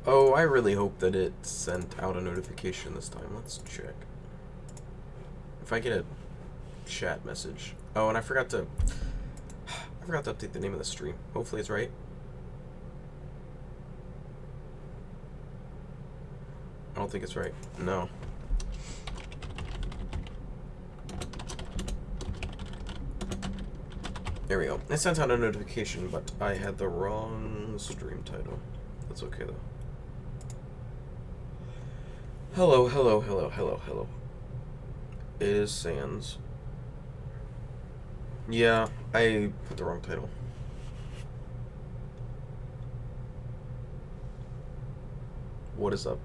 Oh, I really hope that it sent out a notification this time. Let's check. If I get a chat message. Oh, and I forgot to update the name of the stream. Hopefully it's right. I don't think it's right. No. There we go. It sent out a notification, but I had the wrong stream title. That's okay, though. Hello, hello, hello, hello, hello. It is Sans. Yeah, I put the wrong title. What is up?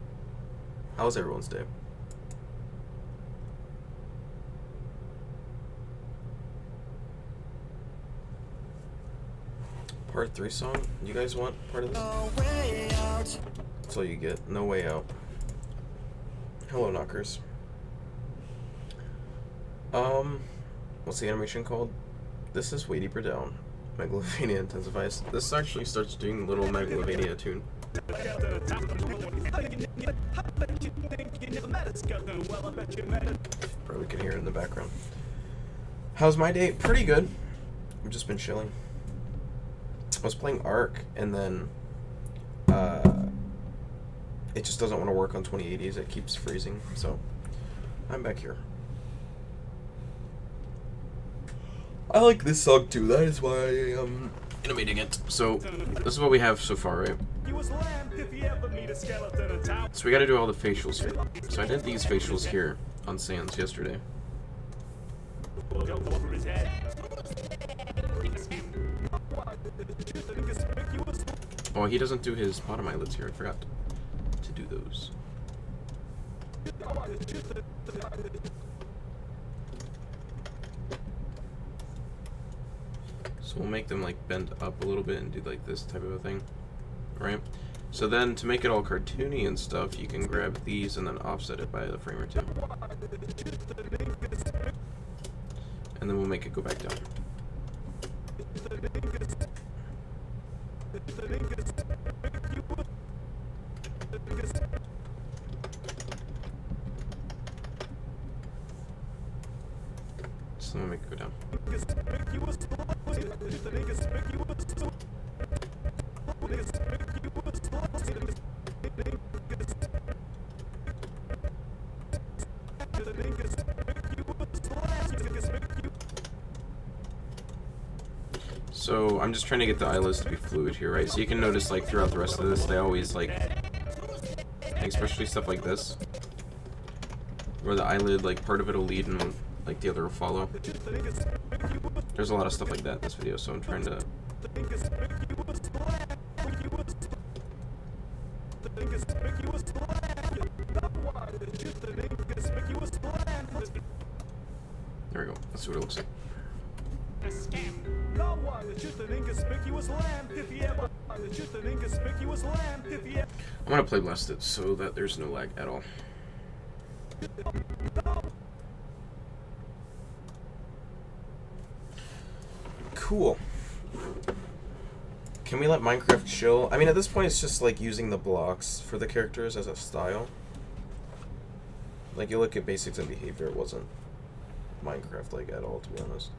How's everyone's day? Part 3 song? You guys want part of this? No way out. That's all you get. No way out. Hello, knockers. What's the animation called? This is Weighty Per Down. Megalovania intensifies. This actually starts doing little Megalovania tune. Probably can hear it in the background. How's my day? Pretty good. I've just been chilling. I was playing Ark, and then it just doesn't want to work on 2080s. It keeps freezing, so I'm back here. I like this song too. That is why I'm animating it. So this is what we have so far, right? So we got to do all the facials here. So I did these facials here on Sans yesterday. Oh, he doesn't do his bottom eyelids here. I forgot to do those. So we'll make them like bend up a little bit and do like this type of a thing, right? So then to make it all cartoony and stuff, you can grab these and then offset it by a frame or two. And then we'll make it go back down. So I'm gonna make it go down. So I'm just trying to get the eyelids to be fluid here, right? So you can notice like throughout the rest of this, they always like, especially stuff like this, where the eyelid, like part of it will lead and like the other will follow. There's a lot of stuff like that in this video, so I'm trying to... There we go. That's what it looks like. I'm gonna play Blasted so that there's no lag at all. Cool. Can we let Minecraft chill? I mean, at this point, it's just like using the blocks for the characters as a style. Like, you look at basics and behavior, it wasn't Minecraft like at all, to be honest.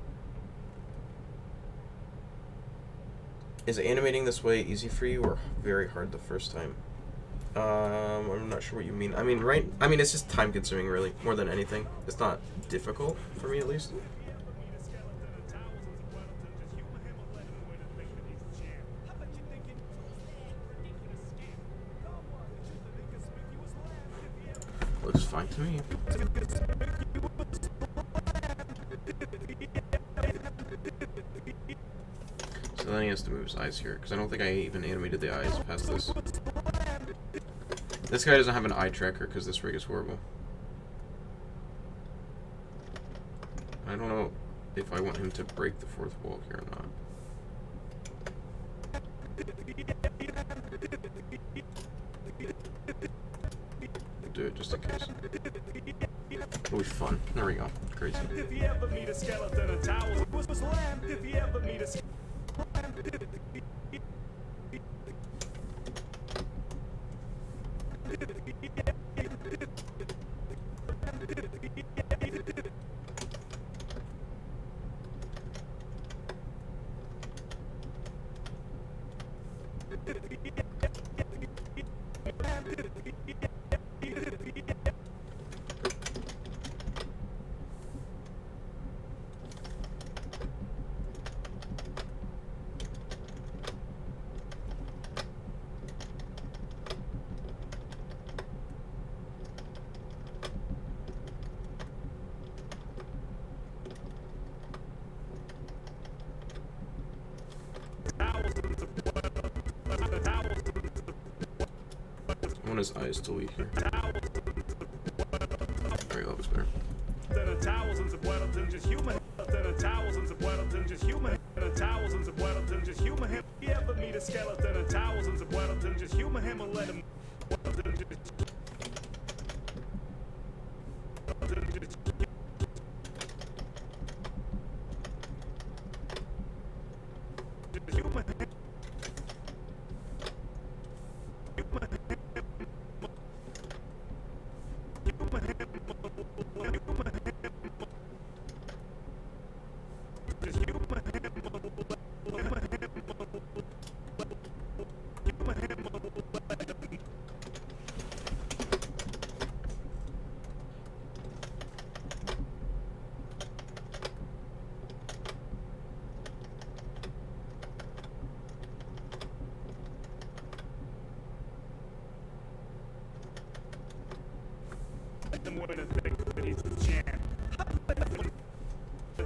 Is animating this way easy for you or very hard the first time? I'm not sure what you mean. I mean, it's just time consuming, really, more than anything. It's not difficult, for me at least. Looks fine to me. So then he has to move his eyes here, because I don't think I even animated the eyes past this. This guy doesn't have an eye tracker, because this rig is horrible. I don't know if I want him to break the fourth wall here or not. I'll do it just in case. It'll be fun. There we go. Crazy. If you ever meet a skeleton, a towel was slammed. If you ever meet a I want his eyes to leak here. There you go, looks better. Thousands of Weddleton, just human. Thousands of Weddleton, just human. Thousands of Weddleton, just human him. You ever meet a skeleton? Thousands of Weddleton, just human him and let him.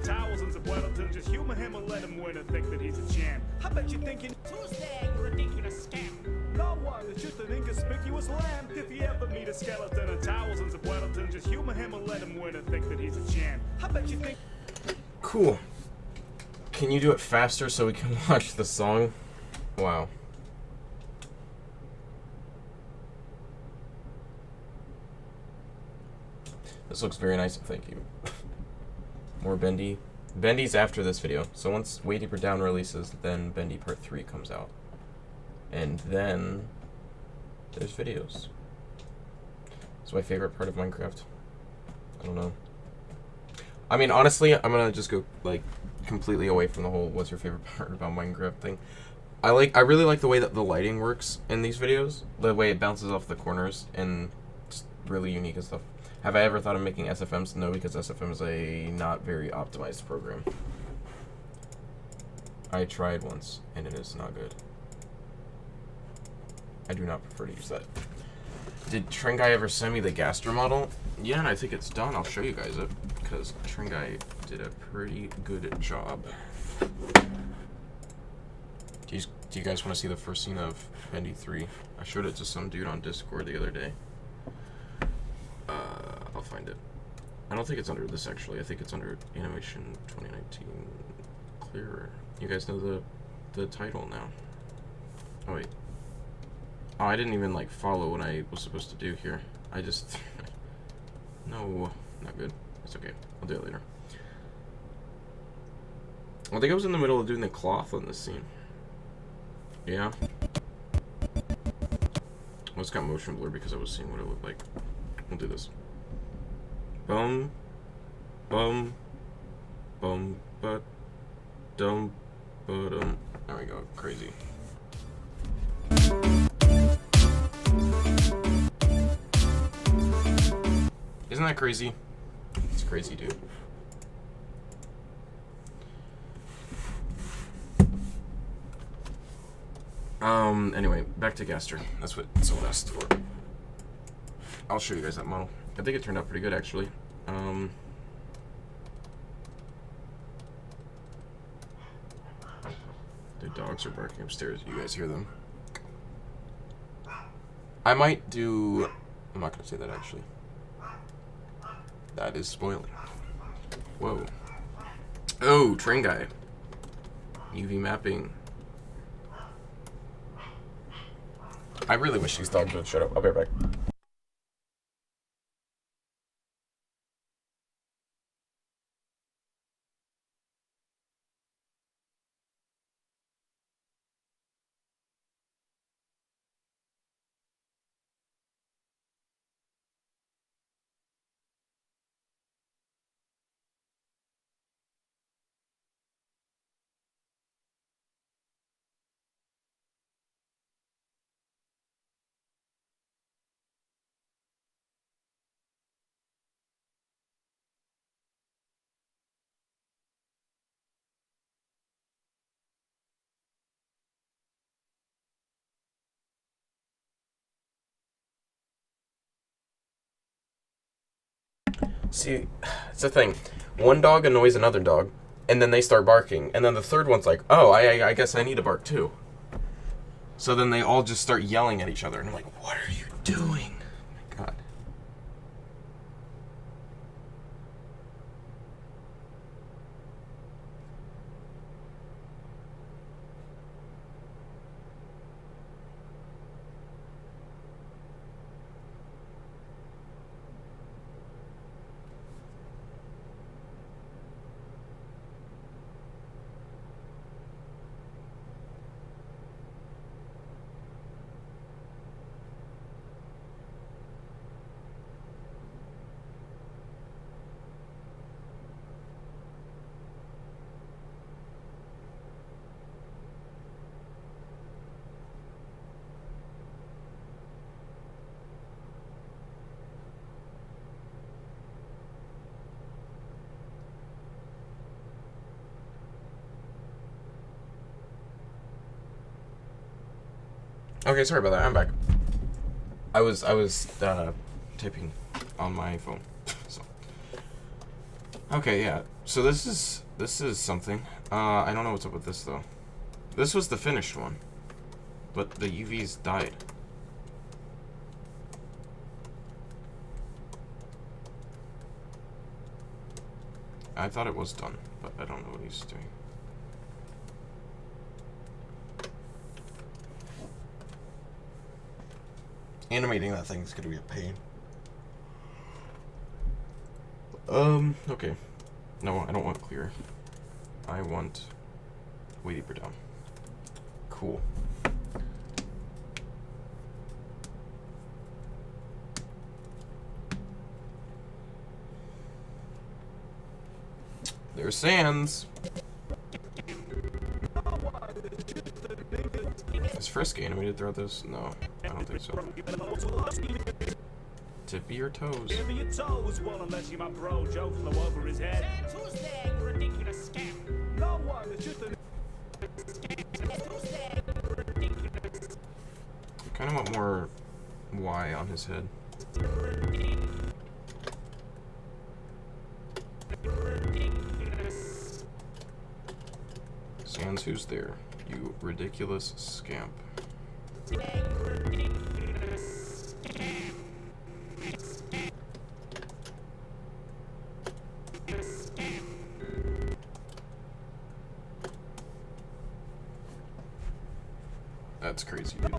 Thousands of Weddleton, just humor him and let him win and think that he's a champ. I bet you're thinking, who's there, you ridiculous scamp? No one, it's just an inconspicuous lamb. If you ever meet a skeleton, thousands of Weddleton, just humor him and let him win and think that he's a champ. I bet you think. Cool. Can you do it faster so we can watch the song? Wow. This looks very nice, thank you. More Bendy. Bendy's after this video. So once Way Deeper Down releases, then Bendy Part 3 comes out. And then there's videos. It's my favorite part of Minecraft. I don't know. I mean, honestly, I'm gonna just go, like, completely away from the whole what's your favorite part about Minecraft thing. I really like the way that the lighting works in these videos. The way it bounces off the corners and just really unique and stuff. Have I ever thought of making SFMs? No, because SFM is a not very optimized program. I tried once, and it is not good. I do not prefer to use that. Did Tringai ever send me the Gaster model? Yeah, and I think it's done. I'll show you guys it, because Tringai did a pretty good job. Do you guys want to see the first scene of Bendy 3? I showed it to some dude on Discord the other day. I'll find it. I don't think it's under this, actually. I think it's under Animation 2019 Clearer. You guys know the title now. Oh, wait. Oh, I didn't even, like, follow what I was supposed to do here. I just... No, not good. It's okay. I'll do it later. I think I was in the middle of doing the cloth on this scene. Yeah. Well, it's got motion blur because I was seeing what it looked like. We'll do this. Bum, bum, bum, but, dum, ba-dum. There we go. Crazy. Isn't that crazy? It's crazy, dude. Anyway, back to Gaster. That's what someone asked for. I'll show you guys that model. I think it turned out pretty good, actually. The dogs are barking upstairs. You guys hear them? I might do... I'm not going to say that, actually. That is spoiling. Whoa. Oh, train guy. UV mapping. I really wish these dogs would shut up. I'll be right back. See, it's a thing. One dog annoys another dog, and then they start barking, and then the third one's like, oh, I guess I need to bark too. So then they all just start yelling at each other, and I'm like, what are you doing? Oh my God. Okay, sorry about that. I'm back. I was typing on my phone. So. Okay, yeah. So this is something. I don't know what's up with this though. This was the finished one, but the UVs died. I thought it was done, but I don't know what he's doing. Animating that thing is gonna be a pain. Okay. No, I don't want clear. I want way deeper down. Cool. There's Sans. Is Frisk animated throughout this? No, I don't think so. Tippy your toes. Give me your toes while I'm letting my bro Joe flow over his head. Who's there, you ridiculous scam? No one, it's just a I kind of want more Y on his head. Sans, who's there? You ridiculous scamp. That's crazy, dude.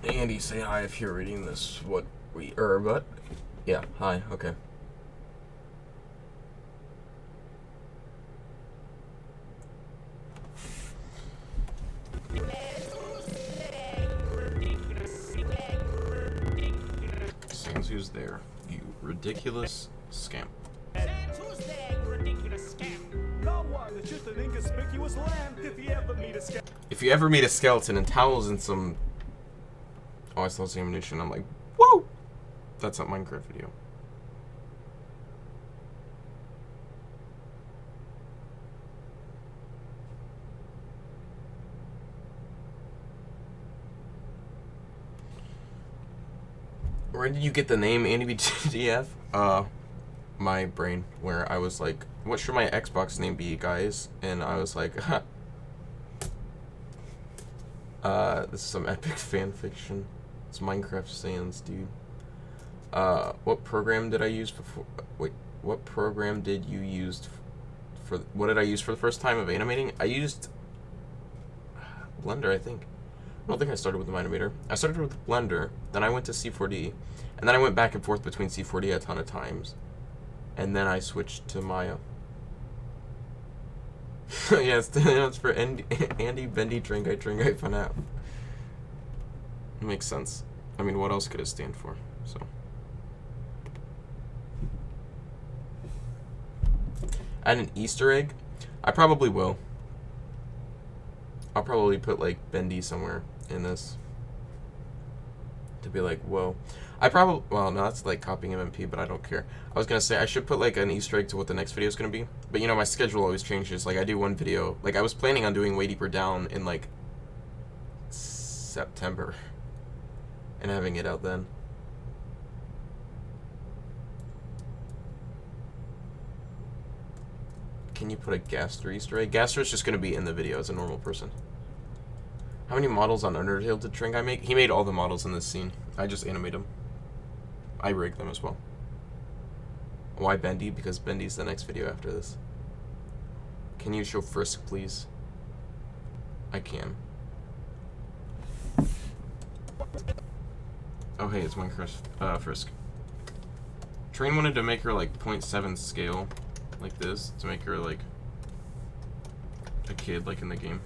Andy, say hi if you're reading this. What? Yeah, hi, okay. Sans, who's there? You ridiculous scamp. who's there, you ridiculous scam? No one, it's just an inconspicuous lamb. If you ever meet a skeleton. If you ever meet a skeleton in towels and some... Oh, I saw some ammunition. I'm like, whoa! That's a Minecraft video. Where did you get the name AndyBTF? My brain, where I was like, what should my Xbox name be, guys? And I was like, this is some epic fan fiction. It's Minecraft Sans, dude. What program did I use before? Wait, What program did you use what did I use for the first time of animating? I used Blender, I think. I don't think I started with the Animator. I started with Blender, then I went to C4D, and then I went back and forth between C4D a ton of times. And then I switched to Maya. Yeah, it's for Andy Bendy Tringai Tringai Fanap. It makes sense. I mean, what else could it stand for? So. Add an Easter egg? I probably will. I'll probably put like Bendy somewhere in this. To be like, whoa. Well, no, that's like copying MMP, but I don't care. I was gonna say I should put like an Easter egg to what the next video is gonna be, but you know my schedule always changes. Like I do one video, like I was planning on doing Way Deeper Down in like September, and having it out then. Can you put a Gaster Easter egg? Gaster is just gonna be in the video as a normal person. How many models on Undertale did Tringai make? He made all the models in this scene. I just animate them. I rig them as well. Why Bendy? Because Bendy's the next video after this. Can you show Frisk, please? I can. Oh, hey, it's Minecraft Frisk. Train wanted to make her like 0.7 scale, like this, to make her like a kid, like in the game.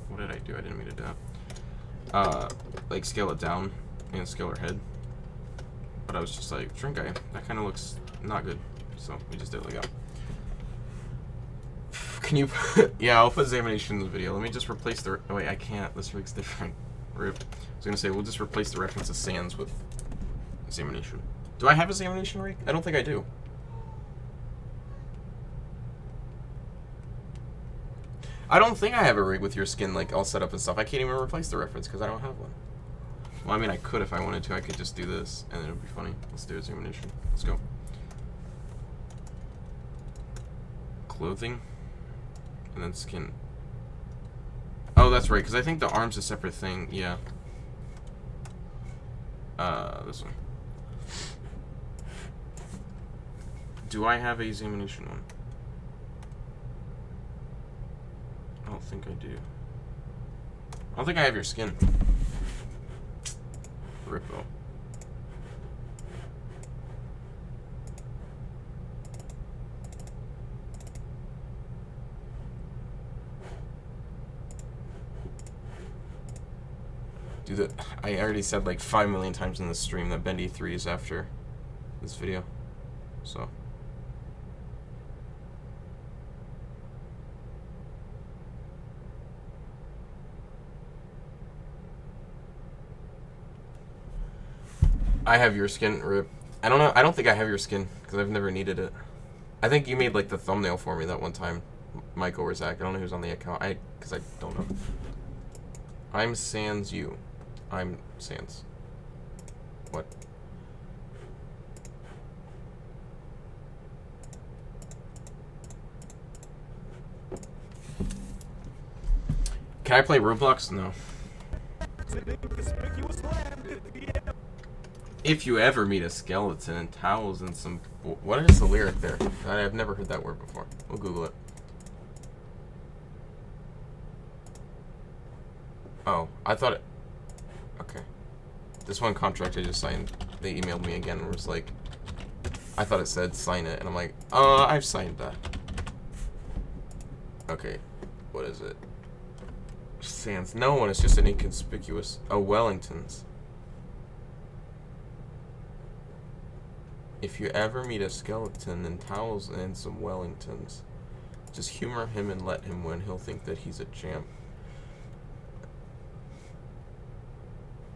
What did I do? I didn't mean to do that. Like scale it down and scale her head. But I was just like, Tringai, that kind of looks not good. So we just did it like that. Can you yeah, I'll put examination in the video. Let me just replace the... Oh, wait, I can't. This rig's different. Rip. I was going to say, we'll just replace the reference to Sans with examination. Do I have examination rig? I don't think I do. I don't think I have a rig with your skin like all set up and stuff. I can't even replace the reference because I don't have one. Well, I mean, I could if I wanted to. I could just do this, and it would be funny. Let's do examination. Let's go. Clothing. And then skin. Oh, that's right, because I think the arm's a separate thing. Yeah. This one. Do I have a examination one? I don't think I do. I don't think I have your skin. Rippo. Dude, I already said like 5 million times in this stream that Bendy 3 is after this video. So. I have your skin, Rip. I don't know. I don't think I have your skin because I've never needed it. I think you made like the thumbnail for me that one time, Michael or Zach. I don't know who's on the account. Because I don't know. I'm Sans you. I'm Sans. What? Can I play Roblox? No. If you ever meet a skeleton and towels and some... What is the lyric there? I've never heard that word before. We'll Google it. Oh, I thought it... Okay. This one contract I just signed, they emailed me again and was like... I thought it said sign it, and I'm like, I've signed that. Okay. What is it? Sans. No, it's just an inconspicuous... Oh, Wellingtons. If you ever meet a skeleton in towels and some Wellingtons, just humor him and let him win. He'll think that he's a champ.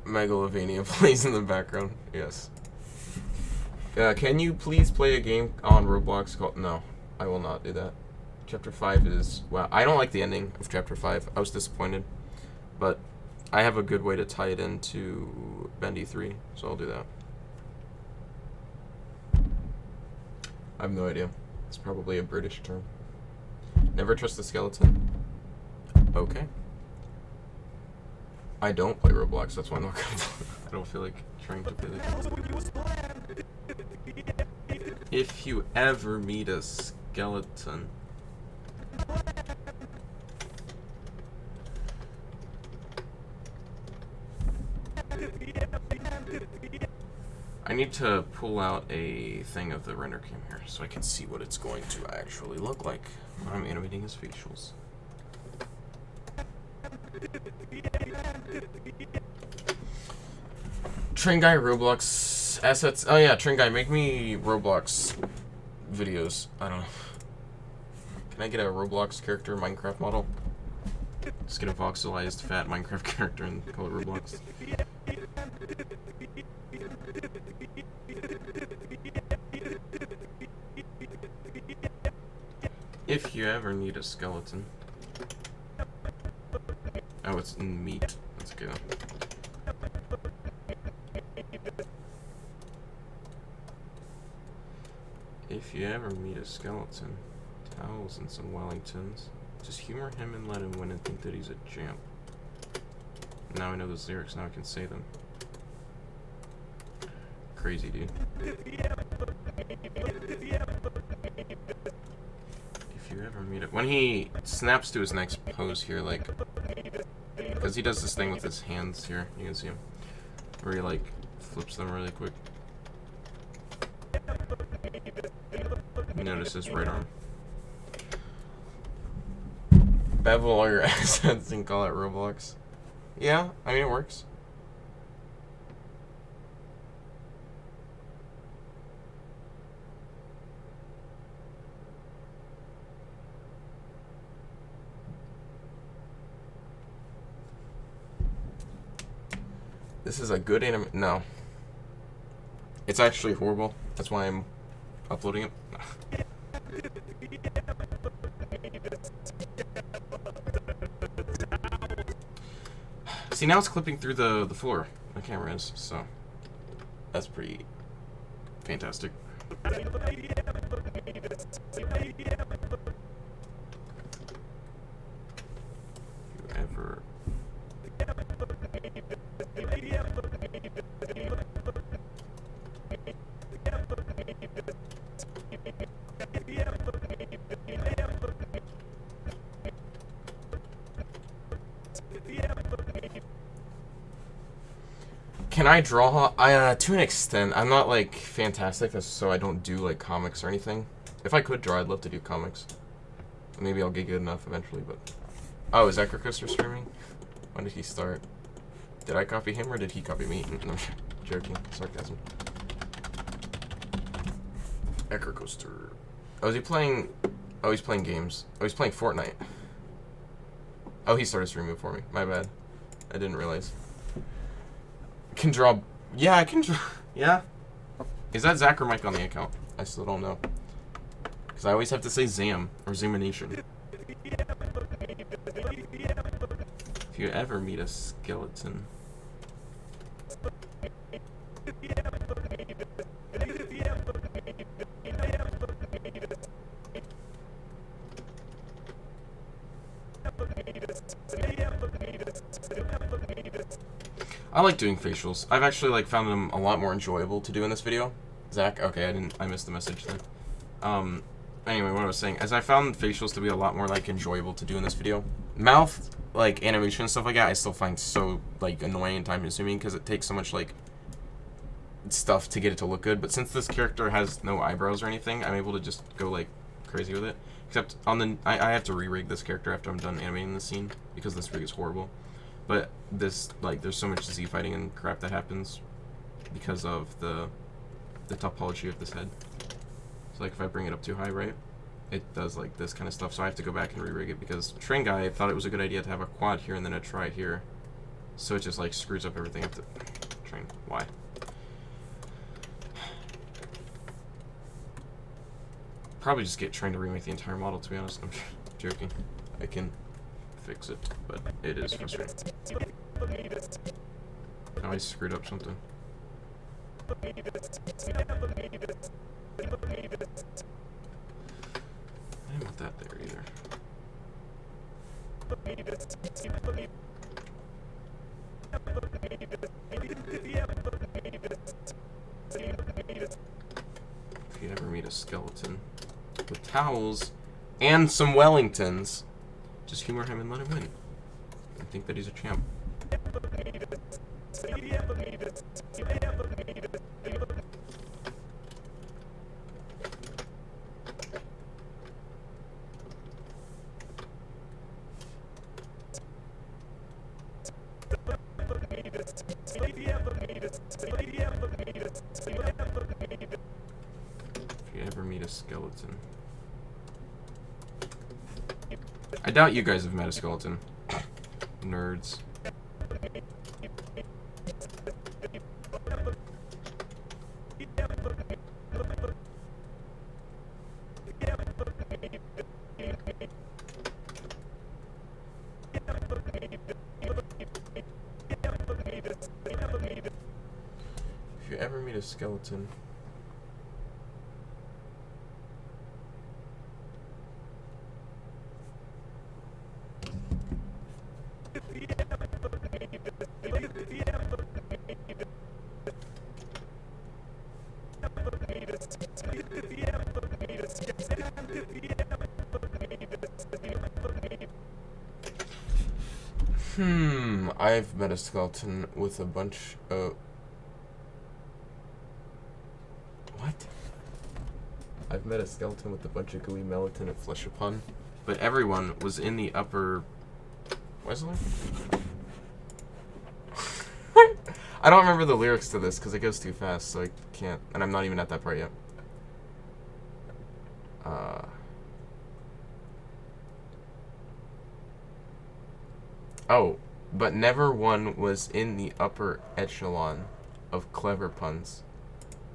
Megalovania plays in the background. Yes. Can you please play a game on Roblox called... No, I will not do that. Chapter 5 is... Wow, I don't like the ending of Chapter 5. I was disappointed. But I have a good way to tie it into Bendy 3, so I'll do that. I have no idea. It's probably a British term. Never trust the skeleton. Okay. I don't play Roblox, that's why I'm not gonna play. I don't feel like trying to play the game. If you ever meet a skeleton. I need to pull out a thing of the render cam here so I can see what it's going to actually look like when I'm animating his facials. Train Guy Roblox assets. Oh yeah, Train Guy, make me Roblox videos. I don't know. Can I get a Roblox character Minecraft model? Just get a voxelized fat Minecraft character and call it Roblox. If you ever need a skeleton. Oh, it's in meat. That's good. If you ever meet a skeleton, towels and some Wellingtons, just humor him and let him win and think that he's a champ. Now I know those lyrics, now I can say them. Crazy, dude. If you ever meet it. When he snaps to his next pose here, like, because he does this thing with his hands here, you can see him, where he, like, flips them really quick. Notice his right arm. Bevel all your assets and call it Roblox. Yeah, I mean, it works. This is a good anime. No. It's actually horrible. That's why I'm uploading it. See, now it's clipping through the floor. The camera is, so that's pretty fantastic. Ever. Can I draw? To an extent. I'm not like fantastic, so I don't do like comics or anything. If I could draw, I'd love to do comics. Maybe I'll get good enough eventually, but... Oh, is Ecricoaster streaming? When did he start? Did I copy him or did he copy me? No, joking. Sarcasm. Ecricoaster. Oh, is he playing... Oh, he's playing games. Oh, he's playing Fortnite. Oh, he started streaming for me. My bad. I didn't realize. Can draw... Yeah, I can draw... Yeah? Is that Zach or Mike on the account? I still don't know. Because I always have to say Zam or Zamination. If you ever meet a skeleton... I like doing facials. I've actually like found them a lot more enjoyable to do in this video. Zach, okay, I missed the message then. Anyway, what I was saying, as I found facials to be a lot more like enjoyable to do in this video. Mouth, like animation and stuff like that, I still find so like annoying and time consuming because it takes so much like stuff to get it to look good. But since this character has no eyebrows or anything, I'm able to just go like crazy with it. Except on the, I have to re-rig this character after I'm done animating the scene because this rig is horrible. But this, like, there's so much Z fighting and crap that happens because of the topology of this head. So, like, if I bring it up too high, right, it does, like, this kind of stuff. So I have to go back and re-rig it because Train Guy thought it was a good idea to have a quad here and then a tri here. So it just, like, screws up everything. I have to train. Why? Probably just get Train to remake the entire model, to be honest. I'm joking. I can fix it, but it is frustrating. Oh, I screwed up something. I didn't want that there either. If If you ever meet a skeleton with towels and some Wellingtons, just humor him and let him win. I think that he's a champ. If you ever meet a skeleton. I doubt you guys have met a skeleton. Nerds. If you ever meet a skeleton. I've met a skeleton with a bunch of... What? I've met a skeleton with a bunch of gooey melatonin and flesh upon, but everyone was in the upper... Wesley? I don't remember the lyrics to this because it goes too fast, so I can't... And I'm not even at that part yet. Oh, but never one was in the upper echelon of clever puns.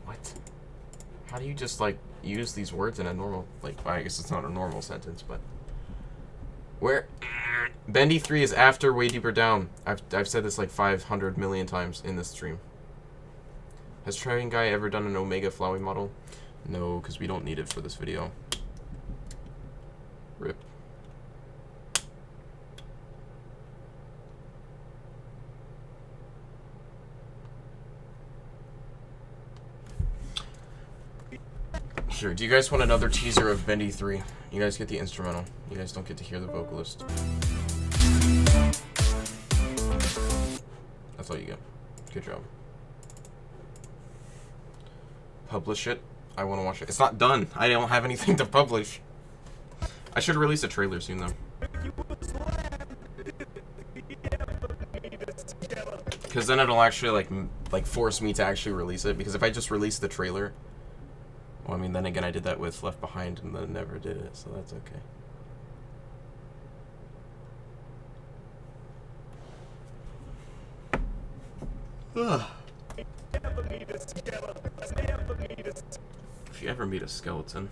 What? How do you just, like, use these words in a normal... Like, I guess it's not a normal sentence, but... Where... Bendy 3 is after Way Deeper Down. I've said this like 500 million times in this stream. Has Trying Guy ever done an Omega Flowey model? No, because we don't need it for this video. RIP. Sure. Do you guys want another teaser of Bendy 3? You guys get the instrumental. You guys don't get to hear the vocalist. That's all you get. Good job. Publish it. I want to watch it. It's not done. I don't have anything to publish. I should release a trailer soon, though. Because then it'll actually, like force me to actually release it. Because if I just release the trailer... Well, I mean, then again, I did that with Left Behind and then never did it, so that's okay. Ugh. If you ever meet a skeleton.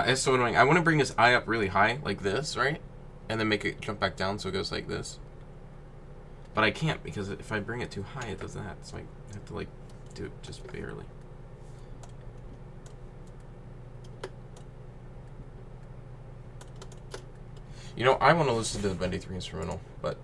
It's so annoying. I want to bring this eye up really high, like this, right? And then make it jump back down so it goes like this. But I can't, because if I bring it too high, it does that. So I have to, like, do it just barely. You know, I want to listen to the Bendy 3 instrumental, but,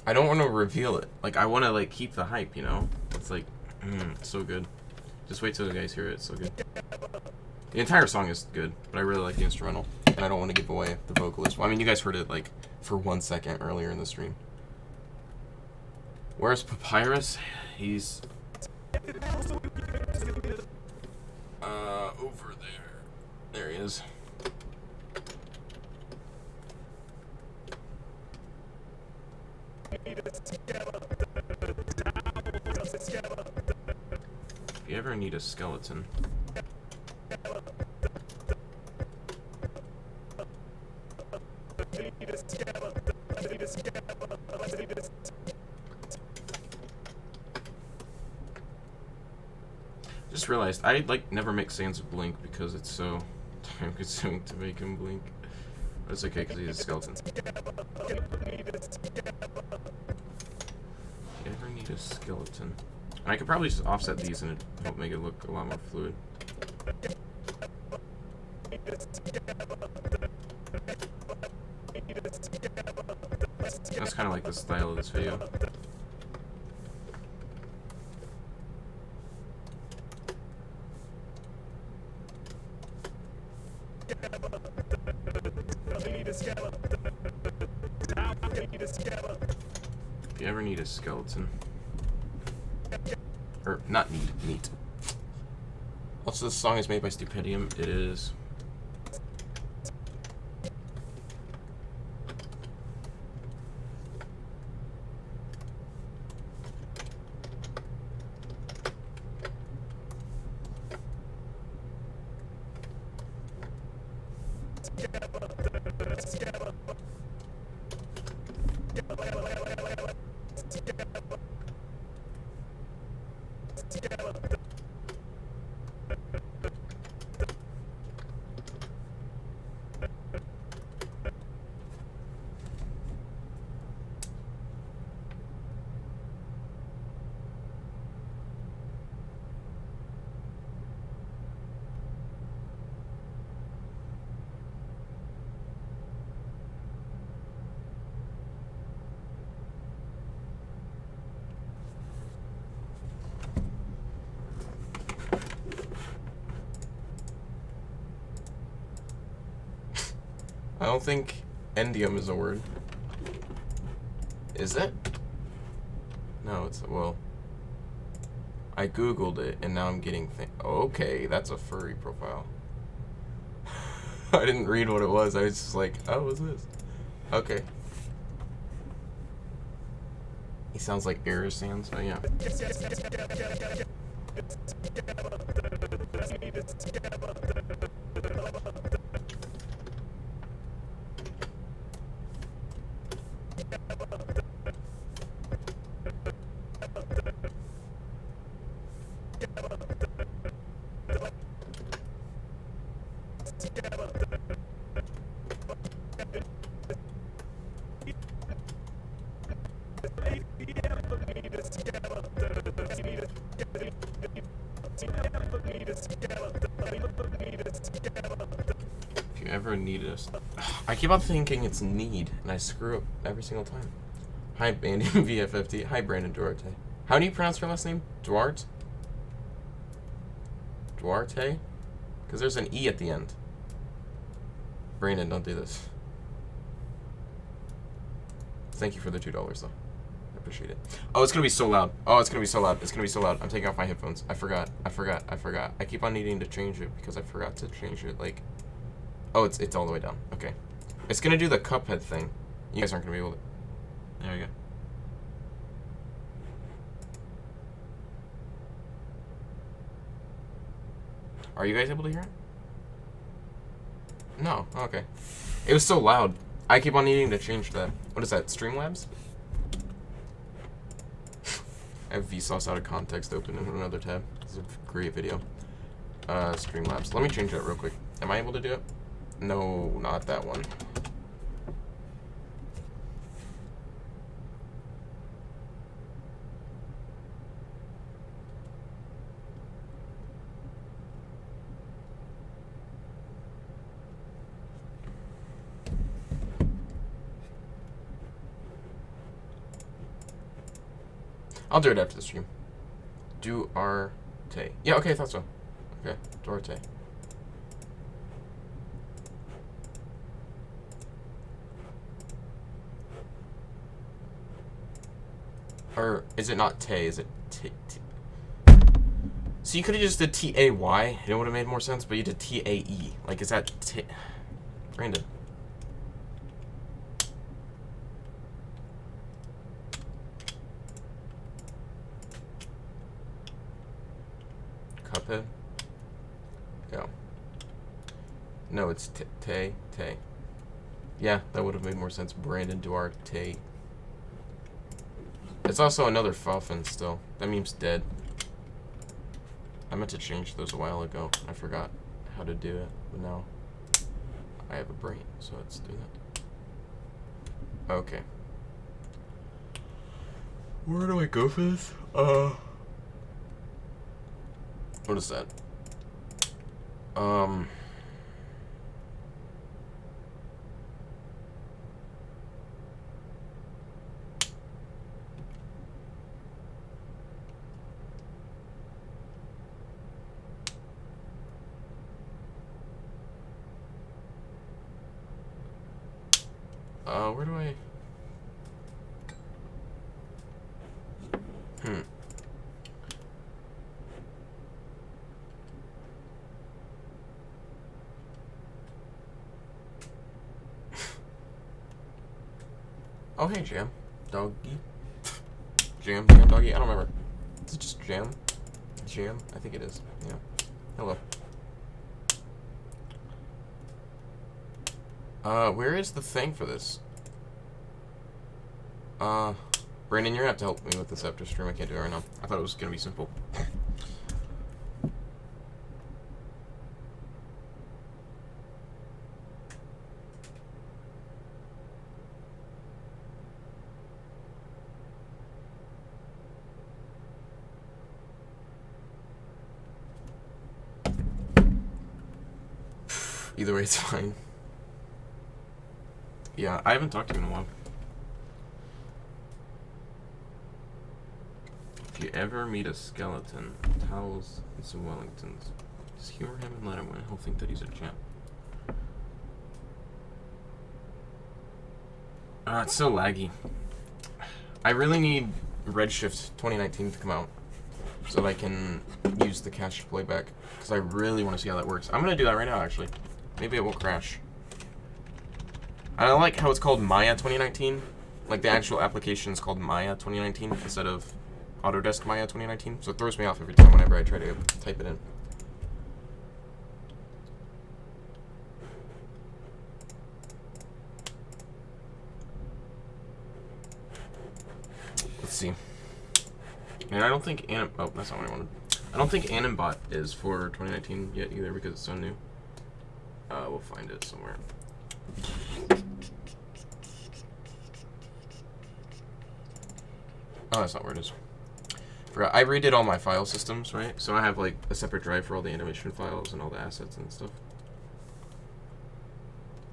I don't want to reveal it. Like, I want to, like, keep the hype, you know? It's like, so good. Just wait till you guys hear it. It's so good. The entire song is good, but I really like the instrumental. And I don't want to give away the vocalist. Well, I mean, you guys heard it, like, for 1 second earlier in the stream. Where's Papyrus? He's... over there. There he is. If you ever need a skeleton. Just realized I like never make Sans blink because it's so time consuming to make him blink. But it's okay because he's a skeleton. You ever need a skeleton? And I could probably just offset these and it'd help make it look a lot more fluid. That's kind of like the style of this video. If you ever need a skeleton. Or, not need. Also, this song is made by Stupidium. It is. I don't think endium is a word. Is it? No, it's, well, I googled it and now I'm getting okay, that's a furry profile. I didn't read what it was. I was just like, oh, what's this? Okay. He sounds like air sounds, so yeah. If you ever need us, I keep on thinking it's need, and I screw up every single time. Hi, Bandy VF50. Hi, Brandon Duarte. How do you pronounce your last name? Duarte? Duarte? Because there's an E at the end. Brandon, don't do this. Thank you for the $2, though. I appreciate it. Oh, it's gonna be so loud. Oh, it's gonna be so loud. It's gonna be so loud. I'm taking off my headphones. I forgot. I keep on needing to change it because I forgot to change it. Like, oh, it's all the way down. Okay. It's gonna do the Cuphead thing. You guys aren't gonna be able to. There we go. Are you guys able to hear it? No. Okay. It was so loud. I keep on needing to change that. What is that? Streamlabs? I have Vsauce out of context open in another tab. This is a great video. Streamlabs. Let me change that real quick. Am I able to do it? No, not that one. I'll do it after the stream. Duarte. Yeah, okay, I thought so. Okay, Duarte. Or is it not Tay? Is it T? So you could have just did T-A-Y. It would have made more sense, but you did T-A-E. Like, is that T? Brandon. Cuphead? Yeah. No, it's Tay. Yeah, that would have made more sense. Brandon Duarte. It's also another Fuffin still. That meme's dead. I meant to change those a while ago. I forgot how to do it, but now I have a brain, so let's do that. Okay. Where do I go for this? What is that? Where do I... Oh, hey, Jam. Doggy. Jam, doggy. I don't remember. Is it just Jam? Jam? I think it is. Yeah. Hello. Where is the thing for this? Brandon, you're gonna have to help me with this after stream. I can't do it right now. I thought it was gonna be simple. Either way, it's fine. Yeah, I haven't talked to you in a while. If you ever meet a skeleton, towels, and some Wellingtons, just humor him and let him win. He'll think that he's a champ. It's so laggy. I really need Redshift 2019 to come out so that I can use the cache playback, because I really want to see how that works. I'm going to do that right now, actually. Maybe it will crash. I don't like how it's called Maya 2019. Like, the actual application is called Maya 2019 instead of Autodesk Maya 2019. So it throws me off every time whenever I try to type it in. Let's see. And I don't think oh, that's not what I wanted. I don't think Animbot is for 2019 yet either because it's so new. We'll find it somewhere. Oh, that's not where it is. Forgot. I redid all my file systems, right? So I have like a separate drive for all the animation files and all the assets and stuff.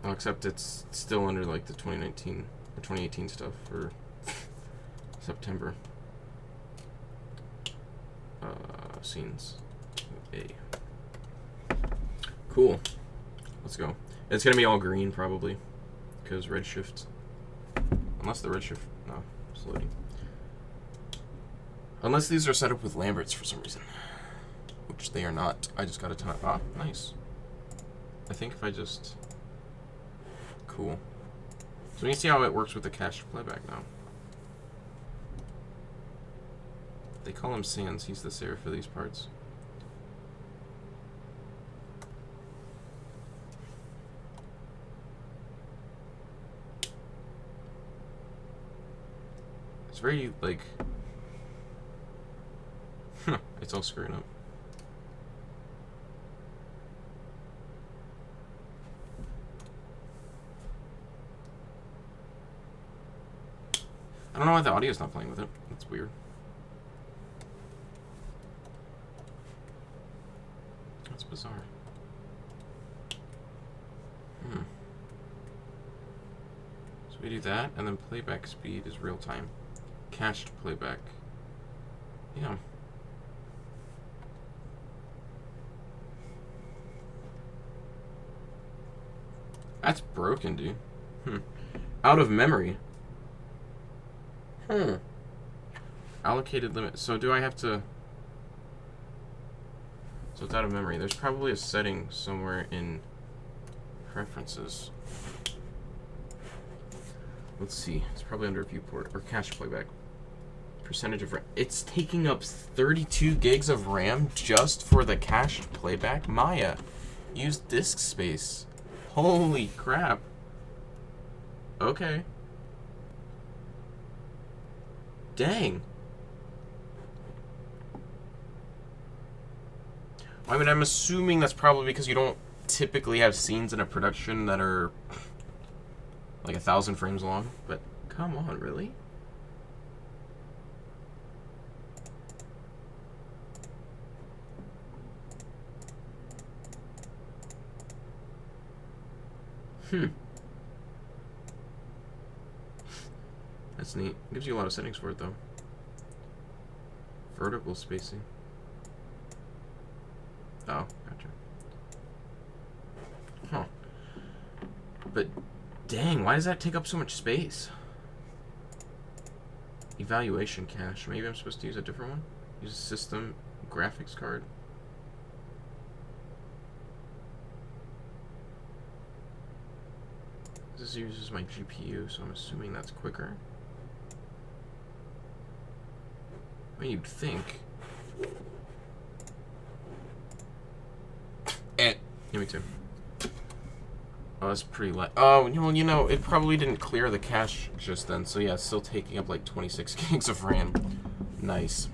Oh, except it's still under like the 2019 or 2018 stuff for September. Scenes. A. Cool. Let's go. It's gonna be all green probably, because Redshift. Unless the Redshift. No, it's loading. Unless these are set up with Lamberts for some reason, which they are not. I just got a ton of. Ah, nice. I think if I just. Cool. So we can see how it works with the cache playback now. They call him Sans. He's the serif for these parts. It's very, like... it's all screwed up. I don't know why the audio's not playing with it. That's weird. That's bizarre. So we do that, and then playback speed is real time. Cached playback. Yeah. That's broken, dude. Out of memory. Allocated limit. So do I have to... So it's out of memory. There's probably a setting somewhere in preferences. Let's see. It's probably under viewport or cache playback. Percentage of RAM. It's taking up 32 gigs of RAM just for the cached playback. Maya, use disk space. Holy crap. Okay. Dang. I mean, I'm assuming that's probably because you don't typically have scenes in a production that are like 1,000 frames long, but come on, really? That's neat. Gives you a lot of settings for it, though. Vertical spacing. Oh, gotcha. Huh. But, dang, why does that take up so much space? Evaluation cache. Maybe I'm supposed to use a different one? Use a system graphics card. This uses my GPU, so I'm assuming that's quicker. I mean, you'd think. Give me two. Oh, that's pretty light. Oh, well, you know, it probably didn't clear the cache just then, so yeah, it's still taking up like 26 gigs of RAM. Nice.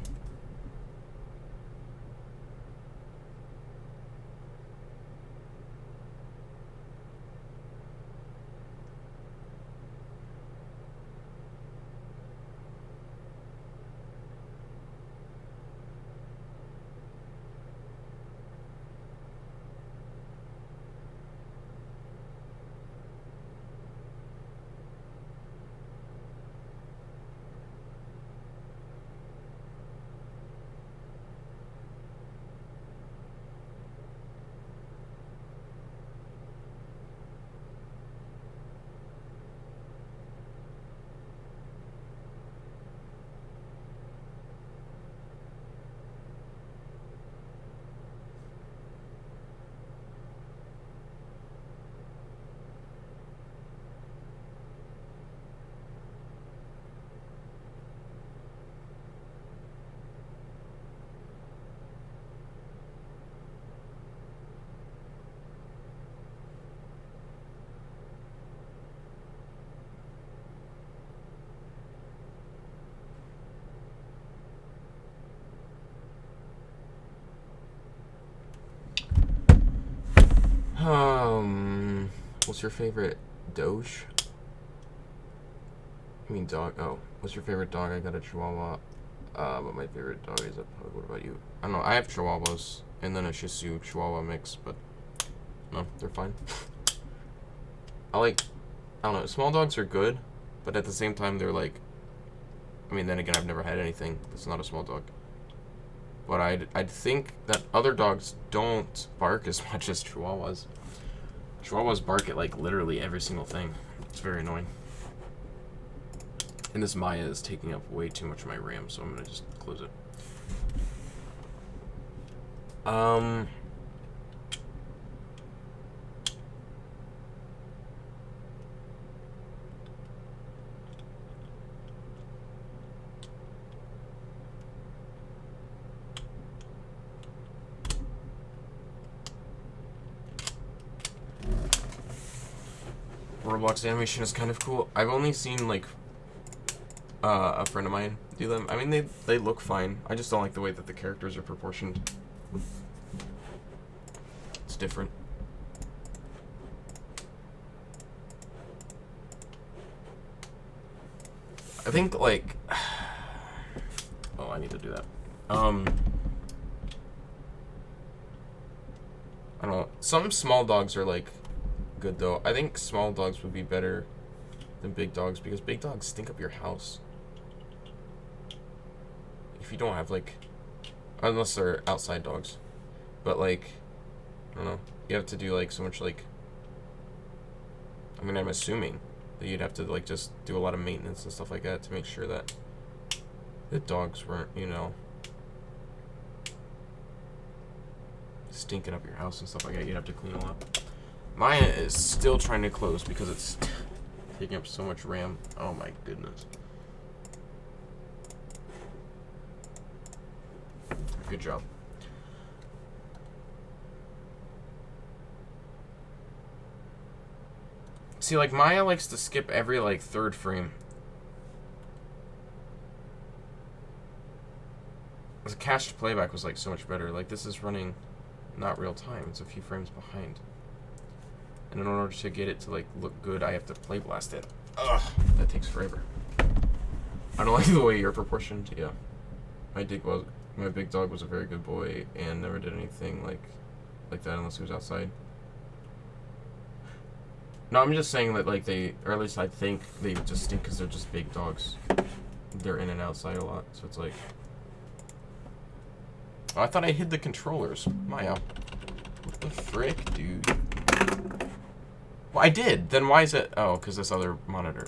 What's your favorite Doge? I mean dog. Oh, what's your favorite dog? I got a Chihuahua. But my favorite dog is a pug. What about you? I don't know. I have Chihuahuas and then a Shih Tzu Chihuahua mix, but no, they're fine. I don't know. Small dogs are good, but at the same time, they're like. I mean, then again, I've never had anything that's not a small dog. But I'd think that other dogs don't bark as much as Chihuahuas. Chihuahuas bark at like literally every single thing. It's very annoying. And this Maya is taking up way too much of my RAM, so I'm gonna just close it. Roblox animation is kind of cool. I've only seen like a friend of mine do them. I mean, they look fine. I just don't like the way that the characters are proportioned. It's different. I think like oh, I need to do that. I don't know. Some small dogs are like good though. I think small dogs would be better than big dogs because big dogs stink up your house. If you don't have like, unless they're outside dogs, but like, I don't know. You have to do like so much like. I mean, I'm assuming that you'd have to like just do a lot of maintenance and stuff like that to make sure that the dogs weren't, you know, stinking up your house and stuff like that. You'd have to clean them up. Maya is still trying to close because it's taking up so much RAM. Oh my goodness. Good job. See, like, Maya likes to skip every, like, third frame. The cached playback was, like, so much better. Like, this is running not real time. It's a few frames behind. And in order to get it to, like, look good, I have to play blast it. Ugh, that takes forever. I don't like the way you're proportioned. Yeah. My big dog was a very good boy and never did anything like that unless he was outside. No, I'm just saying that, like, they, or at least I think they just stink because they're just big dogs. They're in and outside a lot, so it's like... Oh, I thought I hid the controllers. Maya. What the frick, dude? Well, I did. Then why is it... Oh, because this other monitor.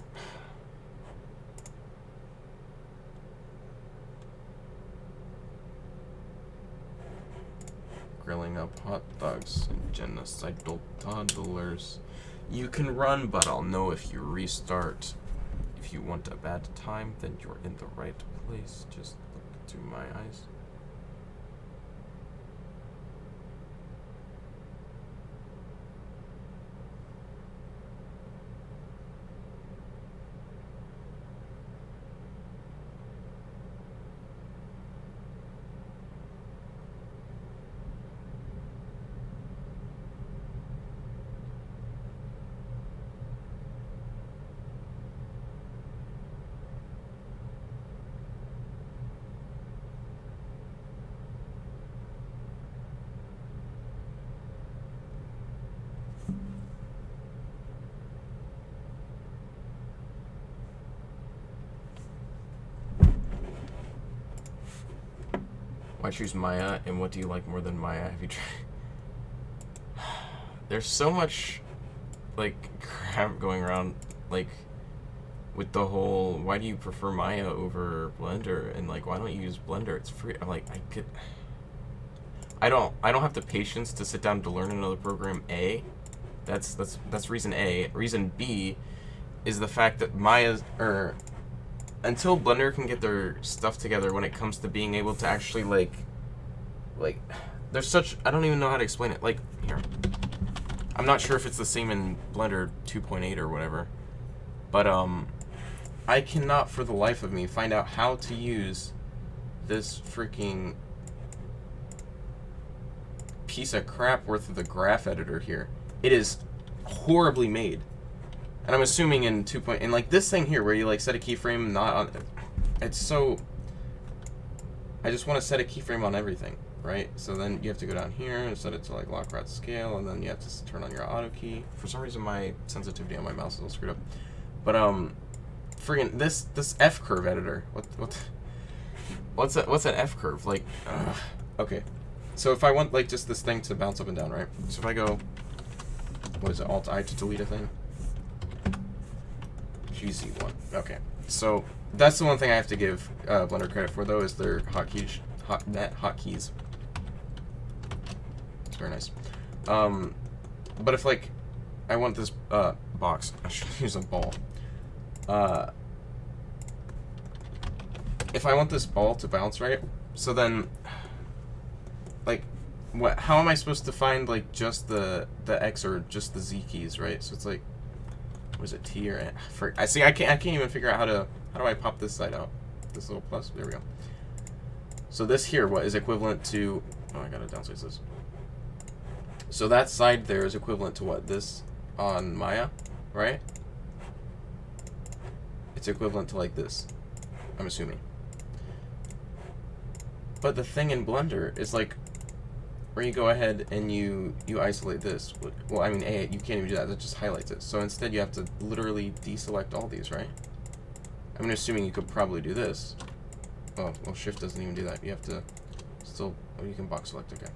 Grilling up hot dogs and genocidal toddlers. You can run, but I'll know if you restart. If you want a bad time, then you're in the right place. Just look into my eyes. Why choose Maya, and what do you like more than Maya? Have you tried? There's so much, like, crap going around, like, with the whole, why do you prefer Maya over Blender? And, like, why don't you use Blender? It's free. I'm like, I don't have the patience to sit down to learn another program. A, that's reason A. Reason B is the fact that Maya's, until Blender can get their stuff together when it comes to being able to actually, like, there's such, I don't even know how to explain it. Like, here. I'm not sure if it's the same in Blender 2.8 or whatever. But, I cannot for the life of me find out how to use this freaking piece of crap worth of the graph editor here. It is horribly made. And I'm assuming in 2. And like this thing here where you like set a keyframe not on, it's so, I just want to set a keyframe on everything, right? So then you have to go down here and set it to like Lockrot scale, and then you have to turn on your auto key. For some reason my sensitivity on my mouse is all screwed up. But friggin' this F curve editor. What's an F curve? Like okay. So if I want like just this thing to bounce up and down, right? So if I go, what is it, Alt I to delete a thing? GZ1. Okay, so that's the one thing I have to give Blender credit for, though, is their hotkeys. Hotkeys. It's very nice. But if like I want this box, I should use a ball. If I want this ball to bounce, right? So then, like, what? How am I supposed to find like just the X or just the Z keys, right? So it's like, was it T or N? I see. I can't even figure out how do I pop this side out? This little plus. There we go. So this here, what is equivalent to? Oh, I gotta downsize this. So that side there is equivalent to what? This on Maya, right? It's equivalent to like this, I'm assuming. But the thing in Blender is like, where you go ahead and you isolate this. Well, I mean, you can't even do that. That just highlights it. So instead, you have to literally deselect all these, right? I'm assuming you could probably do this. Oh, well, Shift doesn't even do that. You have to still. Oh, you can box select. Okay.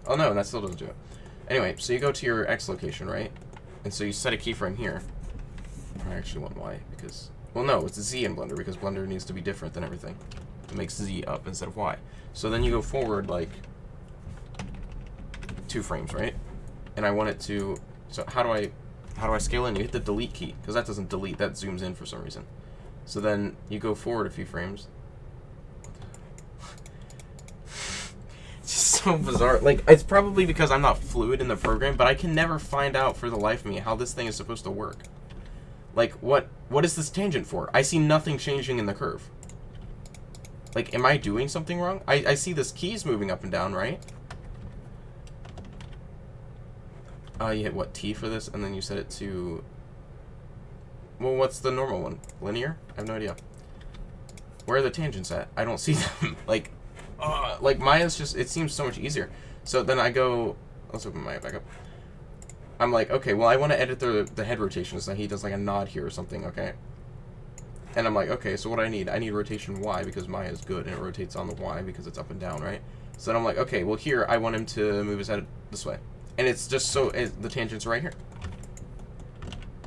Oh no, that still doesn't do it. Anyway, so you go to your X location, right? And so you set a keyframe here. I actually want Y because, well, no, it's a Z in Blender because Blender needs to be different than everything. It makes Z up instead of Y. So then you go forward like 2 frames, right? And I want it to, so how do I scale in? You hit the delete key, because that doesn't delete, that zooms in for some reason. So then you go forward a few frames. so bizarre. Like, it's probably because I'm not fluid in the program, but I can never find out for the life of me how this thing is supposed to work. Like, what is this tangent for? I see nothing changing in the curve. Like, am I doing something wrong? I see this keys moving up and down, right? You hit, what, T for this? And then you set it to... Well, what's the normal one? Linear? I have no idea. Where are the tangents at? I don't see them. Like Maya's just... It seems so much easier. So then I go... Let's open Maya back up. I'm like, okay, well, I want to edit the head rotation so he does, like, a nod here or something, okay? And I'm like, okay, so what I need rotation Y because Maya is good, and it rotates on the Y because it's up and down, right? So then I'm like, okay, well, here, I want him to move his head this way. And it's just so... the tangents are right here.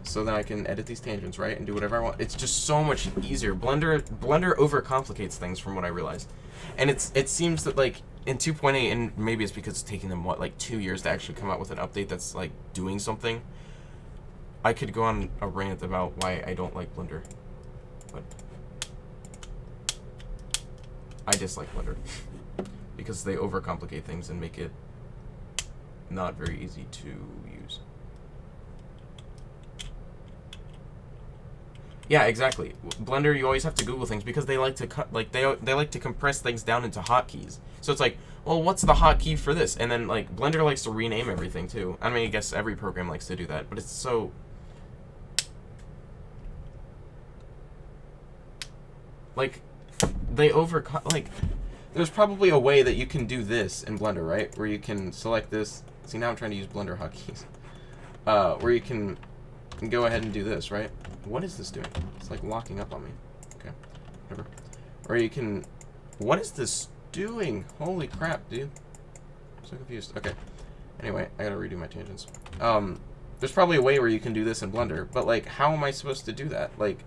So then I can edit these tangents, right? And do whatever I want. It's just so much easier. Blender overcomplicates things from what I realized. And it seems that, like, in 2.8, and maybe it's because it's taking them, what, like 2 years to actually come out with an update that's, like, doing something. I could go on a rant about why I don't like Blender. But I dislike Blender. Because they overcomplicate things and make it not very easy to use. Yeah, exactly. Blender, you always have to Google things because they like to they like to compress things down into hotkeys. So it's like, well, what's the hotkey for this? And then, like, Blender likes to rename everything too. I mean, I guess every program likes to do that, but it's so... Like, like, there's probably a way that you can do this in Blender, right? Where you can select this. See, now I'm trying to use Blender hotkeys. Where you can go ahead and do this, right? What is this doing? It's like locking up on me. Okay, whatever. Or you can... What is this doing? Holy crap, dude. I'm so confused. Okay. Anyway, I gotta redo my tangents. There's probably a way where you can do this in Blender, but, like, how am I supposed to do that? Like,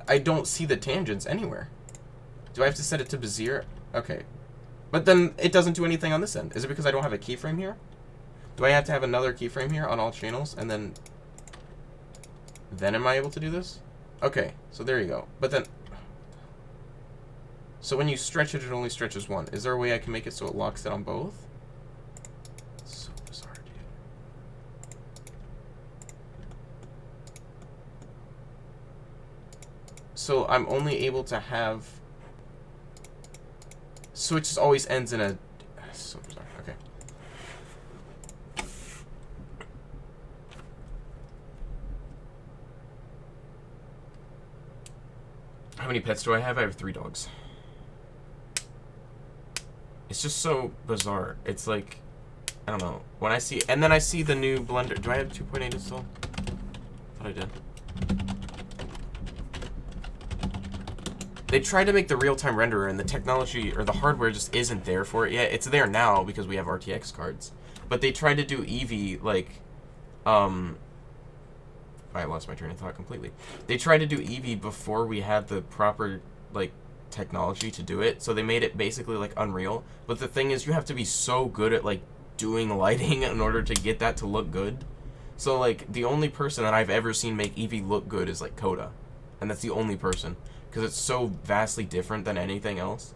I don't see the tangents anywhere. Do I have to set it to Bezier? Okay. But then it doesn't do anything on this end. Is it because I don't have a keyframe here? Do I have to have another keyframe here on all channels and then am I able to do this? Okay, so there you go. But then... So when you stretch it, it only stretches one. Is there a way I can make it so it locks it on both? It's so bizarre, dude. So I'm only able to have... So it just always ends in a... So bizarre, okay. How many pets do I have? I have 3 dogs. It's just so bizarre. It's like, I don't know. When I see, and then I see the new Blender. Do I have 2.8 installed? Thought I did. They tried to make the real-time renderer, and the technology or the hardware just isn't there for it yet. It's there now because we have RTX cards. But they tried to do Eevee, like, I lost my train of thought completely. They tried to do Eevee before we had the proper, like, technology to do it, so they made it basically like Unreal. But the thing is, you have to be so good at, like, doing lighting in order to get that to look good. So, like, the only person that I've ever seen make Eevee look good is, like, Coda. And that's the only person. Because it's so vastly different than anything else.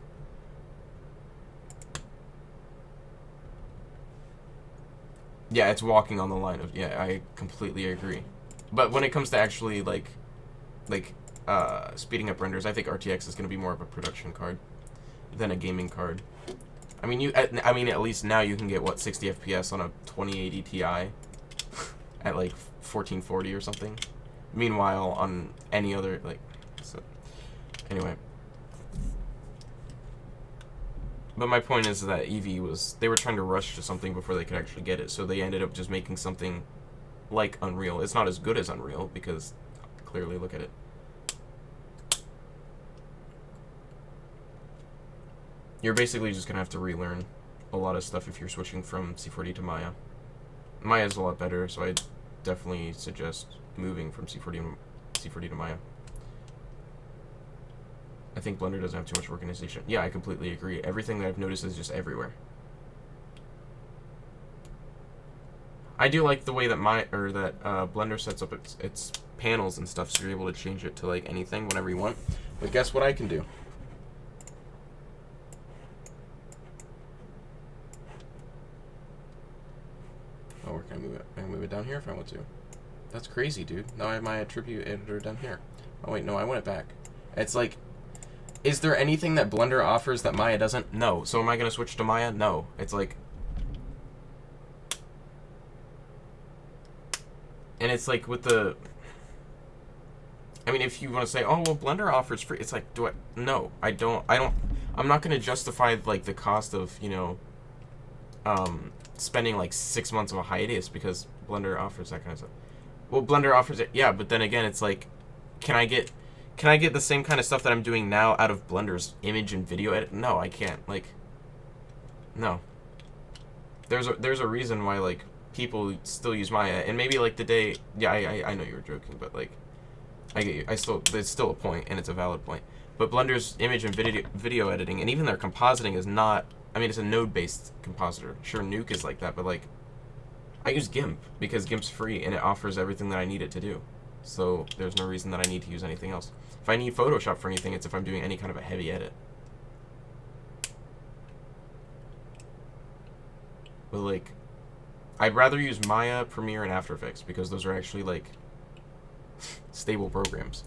Yeah, it's walking on the line of... Yeah, I completely agree. But when it comes to actually, like speeding up renders, I think RTX is going to be more of a production card than a gaming card. I mean, at least now you can get, what, 60 FPS on a 2080 Ti at, like, 1440 or something. Meanwhile, on any other, like... So, anyway. But my point is that Eevee was... They were trying to rush to something before they could actually get it, so they ended up just making something like Unreal. It's not as good as Unreal, because clearly, look at it. You're basically just going to have to relearn a lot of stuff if you're switching from C4D to Maya. Maya's a lot better, so I definitely suggest moving from C4D to Maya. I think Blender doesn't have too much organization. Yeah, I completely agree. Everything that I've noticed is just everywhere. I do like the way that Blender sets up its panels and stuff, so you're able to change it to, like, anything whenever you want. But guess what I can do? where can I move it? I can move it down here if I want to. That's crazy, dude. Now I have my attribute editor down here. Oh wait, no, I want it back. It's like, is there anything that Blender offers that Maya doesn't? No. So am I going to switch to Maya? No. It's like, and it's like with the, I mean, if you want to say, oh, well, Blender offers free, it's like, no, I'm not going to justify, like, the cost of, you know, spending, like, 6 months of a hiatus because Blender offers that kind of stuff. Well, Blender offers it, yeah, but then again, it's like, can I get the same kind of stuff that I'm doing now out of Blender's image and video edit? No, I can't, like, no. There's a reason why, like, people still use Maya, and maybe, like, the day, yeah, I know you were joking, but, like, I get you. It's still a point, and it's a valid point. But Blender's image and video editing, and even their compositing is not, I mean, it's a node-based compositor. Sure, Nuke is like that, but, like, I use GIMP because GIMP's free, and it offers everything that I need it to do. So there's no reason that I need to use anything else. If I need Photoshop for anything, it's if I'm doing any kind of a heavy edit. But, like, I'd rather use Maya, Premiere, and After Effects because those are actually, like, stable programs.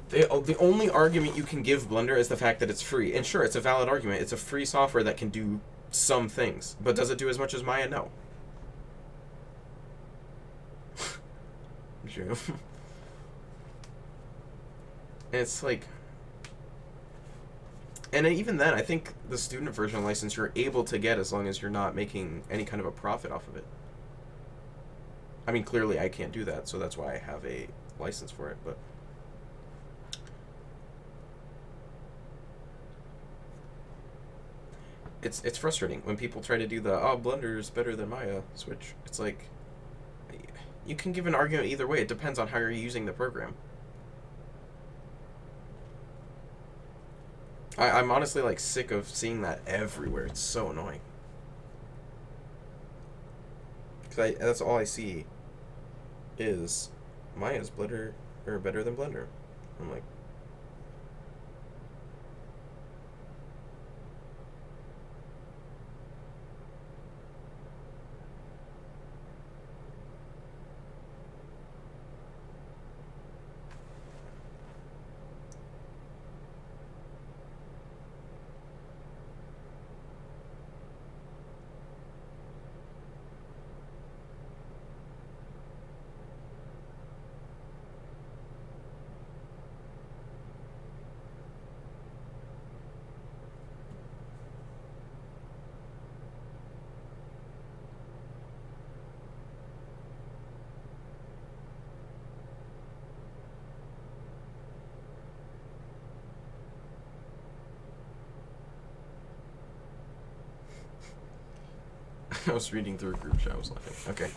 The only argument you can give Blender is the fact that it's free. And sure, it's a valid argument. It's a free software that can do some things. But does it do as much as Maya? No. True. It's like, and even then, I think the student version license you're able to get as long as you're not making any kind of a profit off of it. I mean, clearly I can't do that, so that's why I have a license for it, but it's frustrating when people try to do the, oh, Blender is better than Maya switch. It's like, you can give an argument either way. It depends on how you're using the program. I'm honestly, like, sick of seeing that everywhere. It's so annoying. Because that's all I see is Maya's better than Blender. I'm like, I was reading through a group chat. I was laughing. Okay.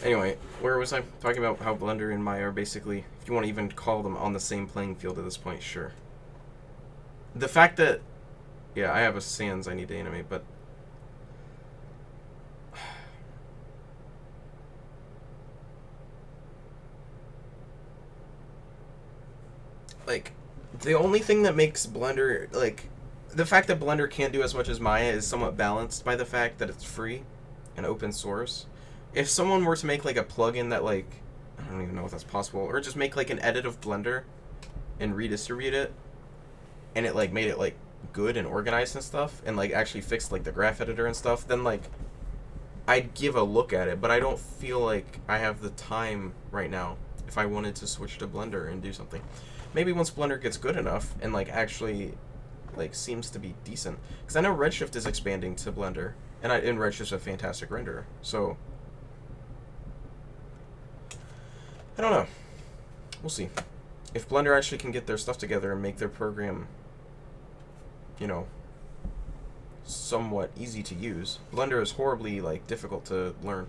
Anyway, where was I? Talking about how Blender and Maya are basically, if you want to even call them on the same playing field at this point, sure. The fact that, yeah, I have a Sans I need to animate, but like, the only thing that makes Blender, like, the fact that Blender can't do as much as Maya is somewhat balanced by the fact that it's free and open source. If someone were to make, like, a plugin that, like, I don't even know if that's possible, or just make, like, an edit of Blender and redistribute it, and it, like, made it, like, good and organized and stuff, and, like, actually fixed, like, the graph editor and stuff, then, like, I'd give a look at it, but I don't feel like I have the time right now if I wanted to switch to Blender and do something. Maybe once Blender gets good enough and, like, actually, like, seems to be decent. Because I know Redshift is expanding to Blender, and Redshift's a fantastic renderer, so I don't know. We'll see. If Blender actually can get their stuff together and make their program, you know, somewhat easy to use. Blender is horribly, like, difficult to learn.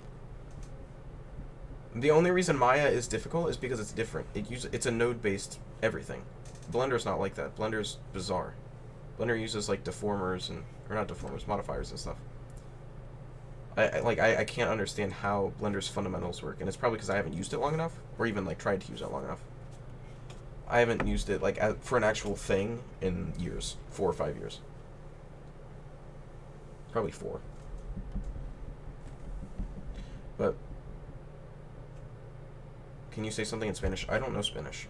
The only reason Maya is difficult is because it's different. It's a node-based everything. Blender's not like that. Blender's bizarre. Blender uses, like, deformers and, or not deformers, modifiers and stuff. I can't understand how Blender's fundamentals work, and it's probably because I haven't used it long enough, or even, like, tried to use it long enough. I haven't used it, like, for an actual thing in years. 4 or 5 years. Probably 4. but can you say something in Spanish? I don't know Spanish.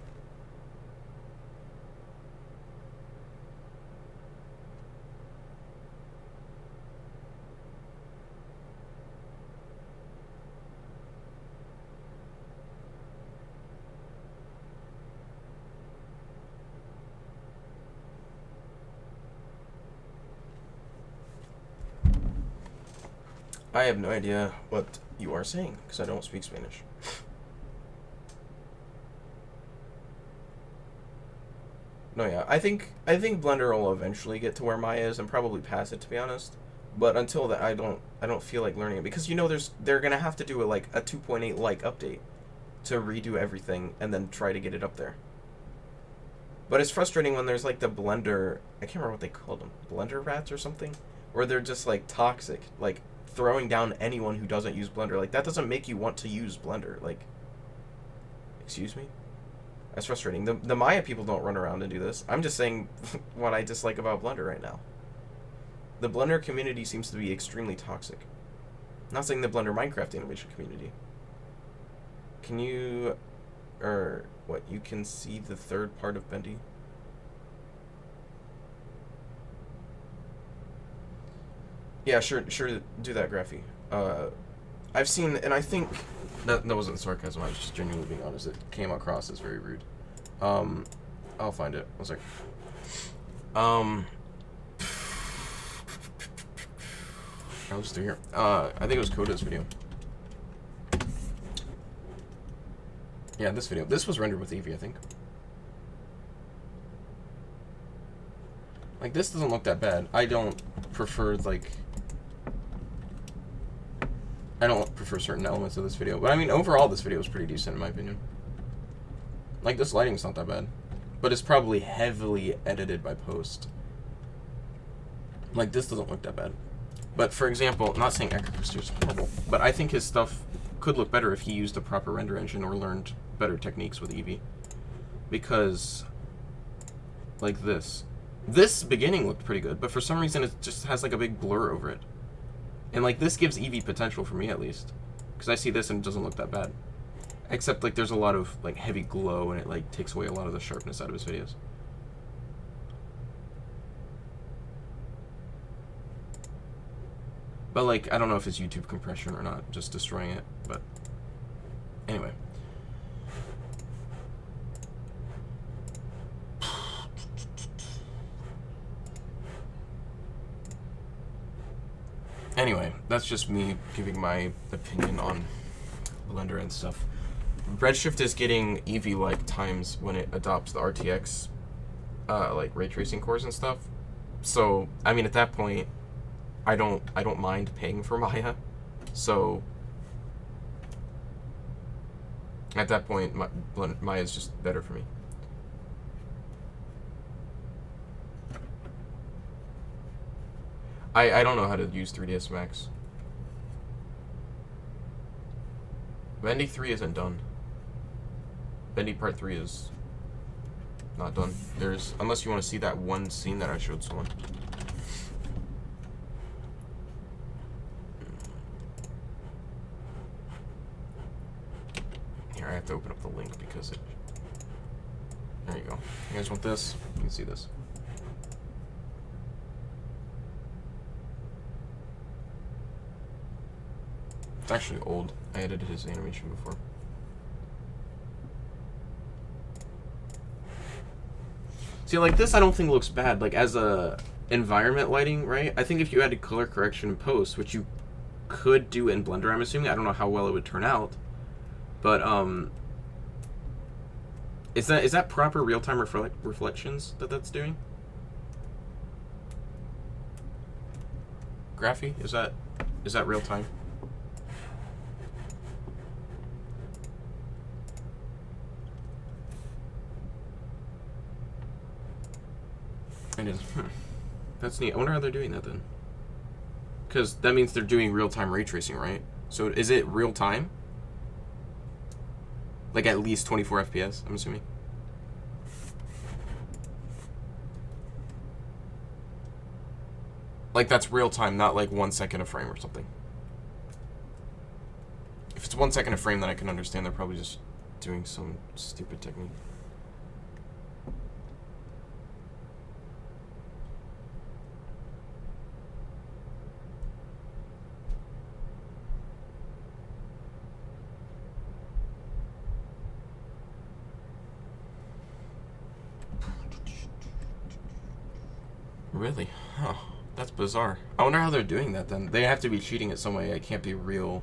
I have no idea what you are saying, because I don't speak Spanish. No, yeah, I think Blender will eventually get to where Maya is and probably pass it, to be honest. But until that, I don't feel like learning it, because you know they're gonna have to do a 2.8 update to redo everything and then try to get it up there. But it's frustrating when there's like the Blender, I can't remember what they called them, Blender rats or something, where they're just like toxic, like throwing down anyone who doesn't use Blender. Like, that doesn't make you want to use Blender. Like, excuse me? That's frustrating. The Maya people don't run around and do this. I'm just saying what I dislike about Blender right now. The Blender community seems to be extremely toxic. I'm not saying the Blender Minecraft animation community. Can you, or what, you can see the third part of Bendy? Yeah, sure, do that, Graphy. I've seen, and I think that wasn't sarcasm. I was just genuinely being honest. It came across as very rude. I'll find it. One second. I'll just do here. I think it was Coda's video. Yeah, this video. This was rendered with Eevee, I think. Like, this doesn't look that bad. I don't prefer, I don't prefer certain elements of this video. But, I mean, overall, this video is pretty decent, in my opinion. Like, this lighting's not that bad. But it's probably heavily edited by post. Like, this doesn't look that bad. But, for example, I'm not saying Ecrocrystal is horrible, but I think his stuff could look better if he used a proper render engine or learned better techniques with Eevee. Because, like this. This beginning looked pretty good, but for some reason it just has, like, a big blur over it. And, like, this gives Eevee potential for me, at least. Because I see this and it doesn't look that bad. Except, like, there's a lot of, like, heavy glow and it, like, takes away a lot of the sharpness out of his videos. But, like, I don't know if it's YouTube compression or not, just destroying it, but anyway. Anyway, that's just me giving my opinion on Blender and stuff. Redshift is getting Eevee-like times when it adopts the RTX, like, ray tracing cores and stuff. So, I mean, at that point, I don't mind paying for Maya. So, at that point, Maya is just better for me. I don't know how to use 3ds Max. Bendy 3 isn't done. Bendy Part 3 is not done. There's, unless you want to see that one scene that I showed someone. Here, I have to open up the link because it... There you go. You guys want this? You can see this. It's actually old. I edited his animation before. See, like, this I don't think looks bad. Like, as a environment lighting, right? I think if you added color correction in post, which you could do in Blender, I'm assuming. I don't know how well it would turn out. But, is that proper real-time reflections that's doing? Graphy? Is that real-time? It is. That's neat. I wonder how they're doing that then. Because that means they're doing real-time ray tracing, right? So is it real-time? Like at least 24 FPS, I'm assuming. Like that's real-time, not like 1 second a frame or something. it's 1 second a frame, then I can understand they're probably just doing some stupid technique. Really? Huh. That's bizarre. I wonder how they're doing that then. They have to be cheating it some way. It can't be real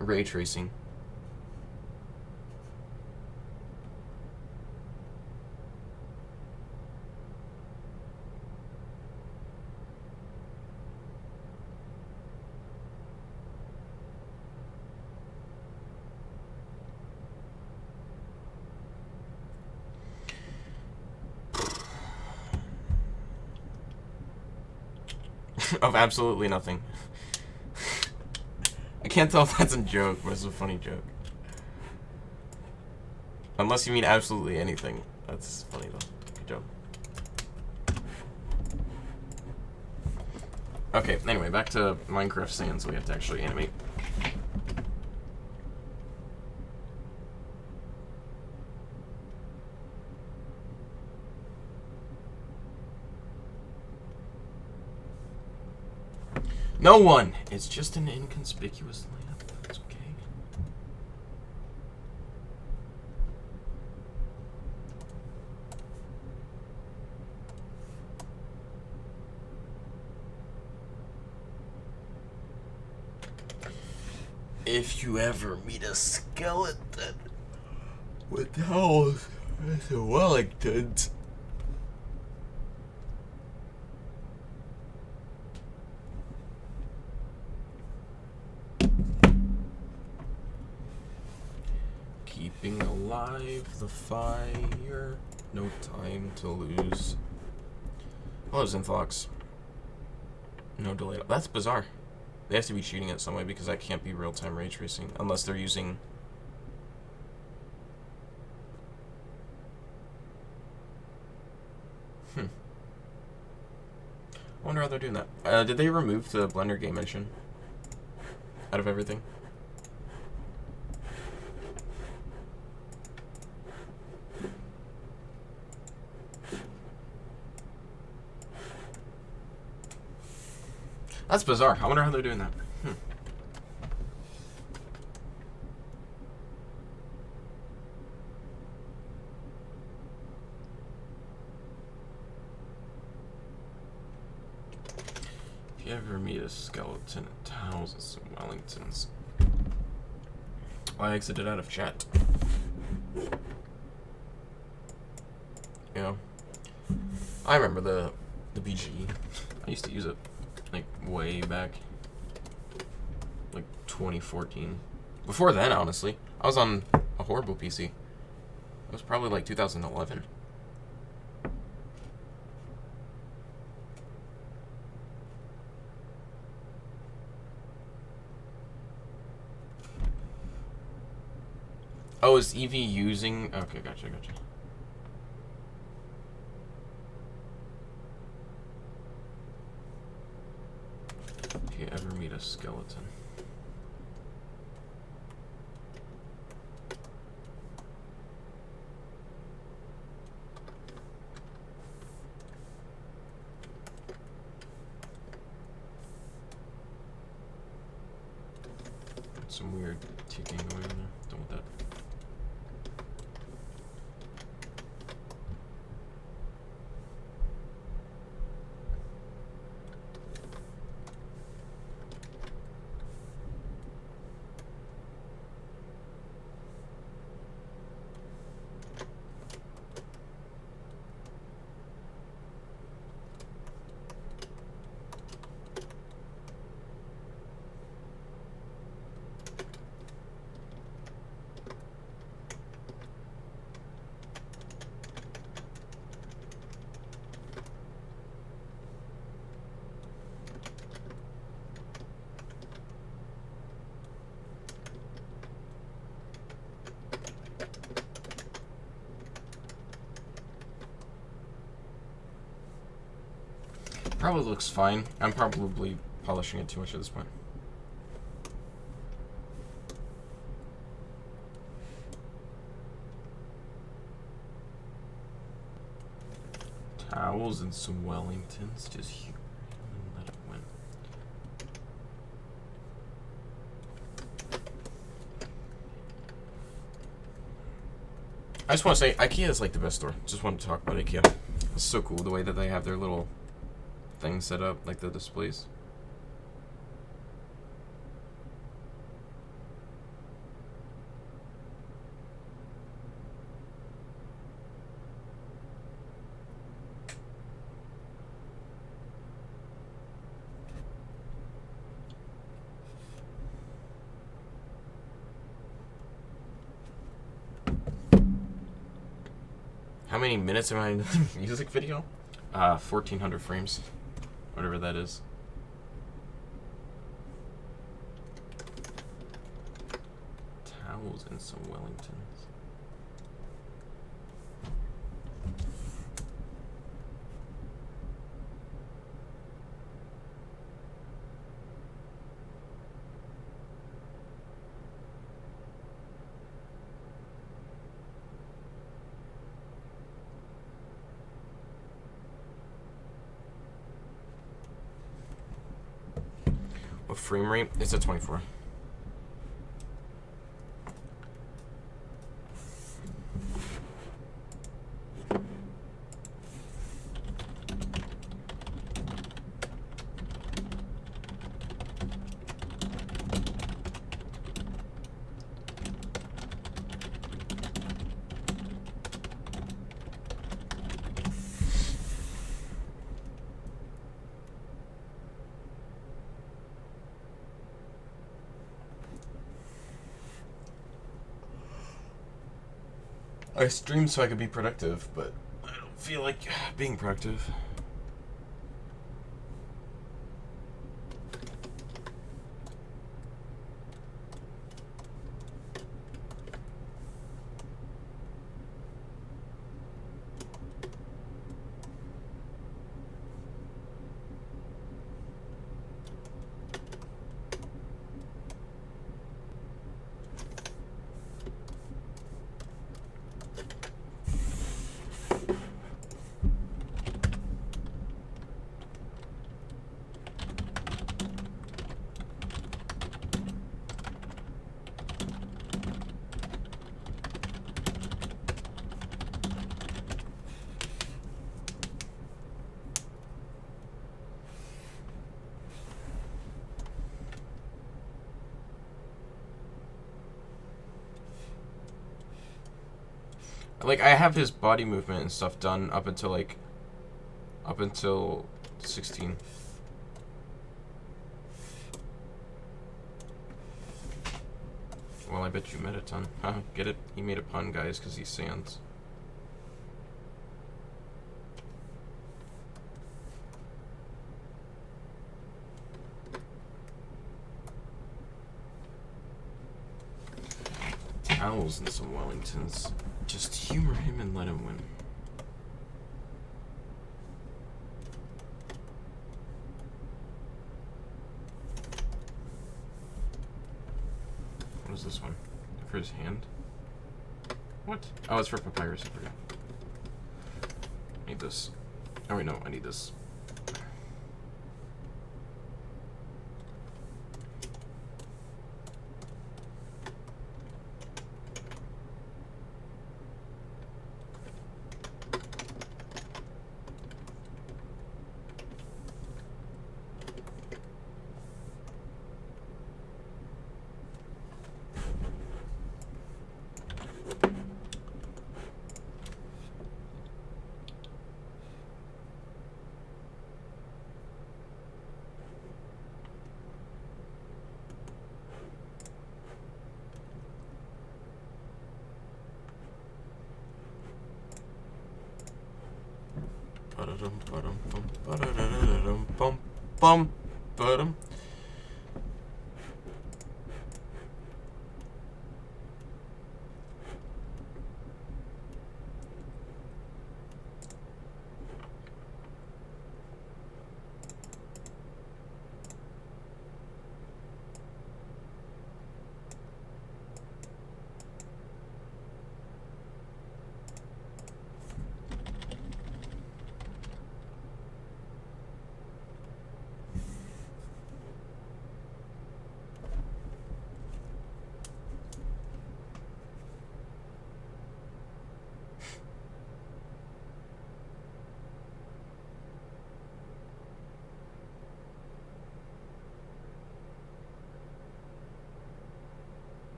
ray tracing. Of absolutely nothing. I can't tell if that's a joke, but it's a funny joke. Unless you mean absolutely anything. That's funny though. Good job. Okay, anyway, back to Minecraft Sans, we have to actually animate. No one! It's just an inconspicuous lamp. That's okay. If you ever meet a skeleton with holes as a Wellingtons. Keeping alive the fire, no time to lose. Hello, Zinthlox. No delay. That's bizarre. They have to be cheating it some way because that can't be real-time ray tracing unless they're using. I wonder how they're doing that. Did they remove the Blender game engine out of everything? That's bizarre. I wonder how they're doing that. If you ever meet a skeleton in thousands of Wellingtons. I exited out of chat. Yeah. I remember the BG. I used to use it. Like, way back. Like, 2014. Before then, honestly. I was on a horrible PC. It was probably like 2011. Oh, is Evie using... Okay, gotcha. If you ever meet a skeleton. Some weird ticking going on there. Don't want that. Probably looks fine. I'm probably polishing it too much at this point. Towels and some Wellingtons. Just humor him and let him win. I just want to say, IKEA is like the best store. Just want to talk about IKEA. It's so cool the way that they have their little things set up, like the displays. How many minutes am I in the music video? 1,400 frames. Whatever that is. Towels and some Wellingtons. What frame rate? It's at 24. I stream so I could be productive, but I don't feel like being productive. Like, I have his body movement and stuff done up until 16. Well, I bet you met a ton. Huh, get it? He made a pun, guys, because he's Sans. Towels and some Wellingtons. Just humor him and let him win. What is this one? For his hand? What? Oh, it's for papyrus. I forgot. I need this. Oh wait, no, I need this. Bum.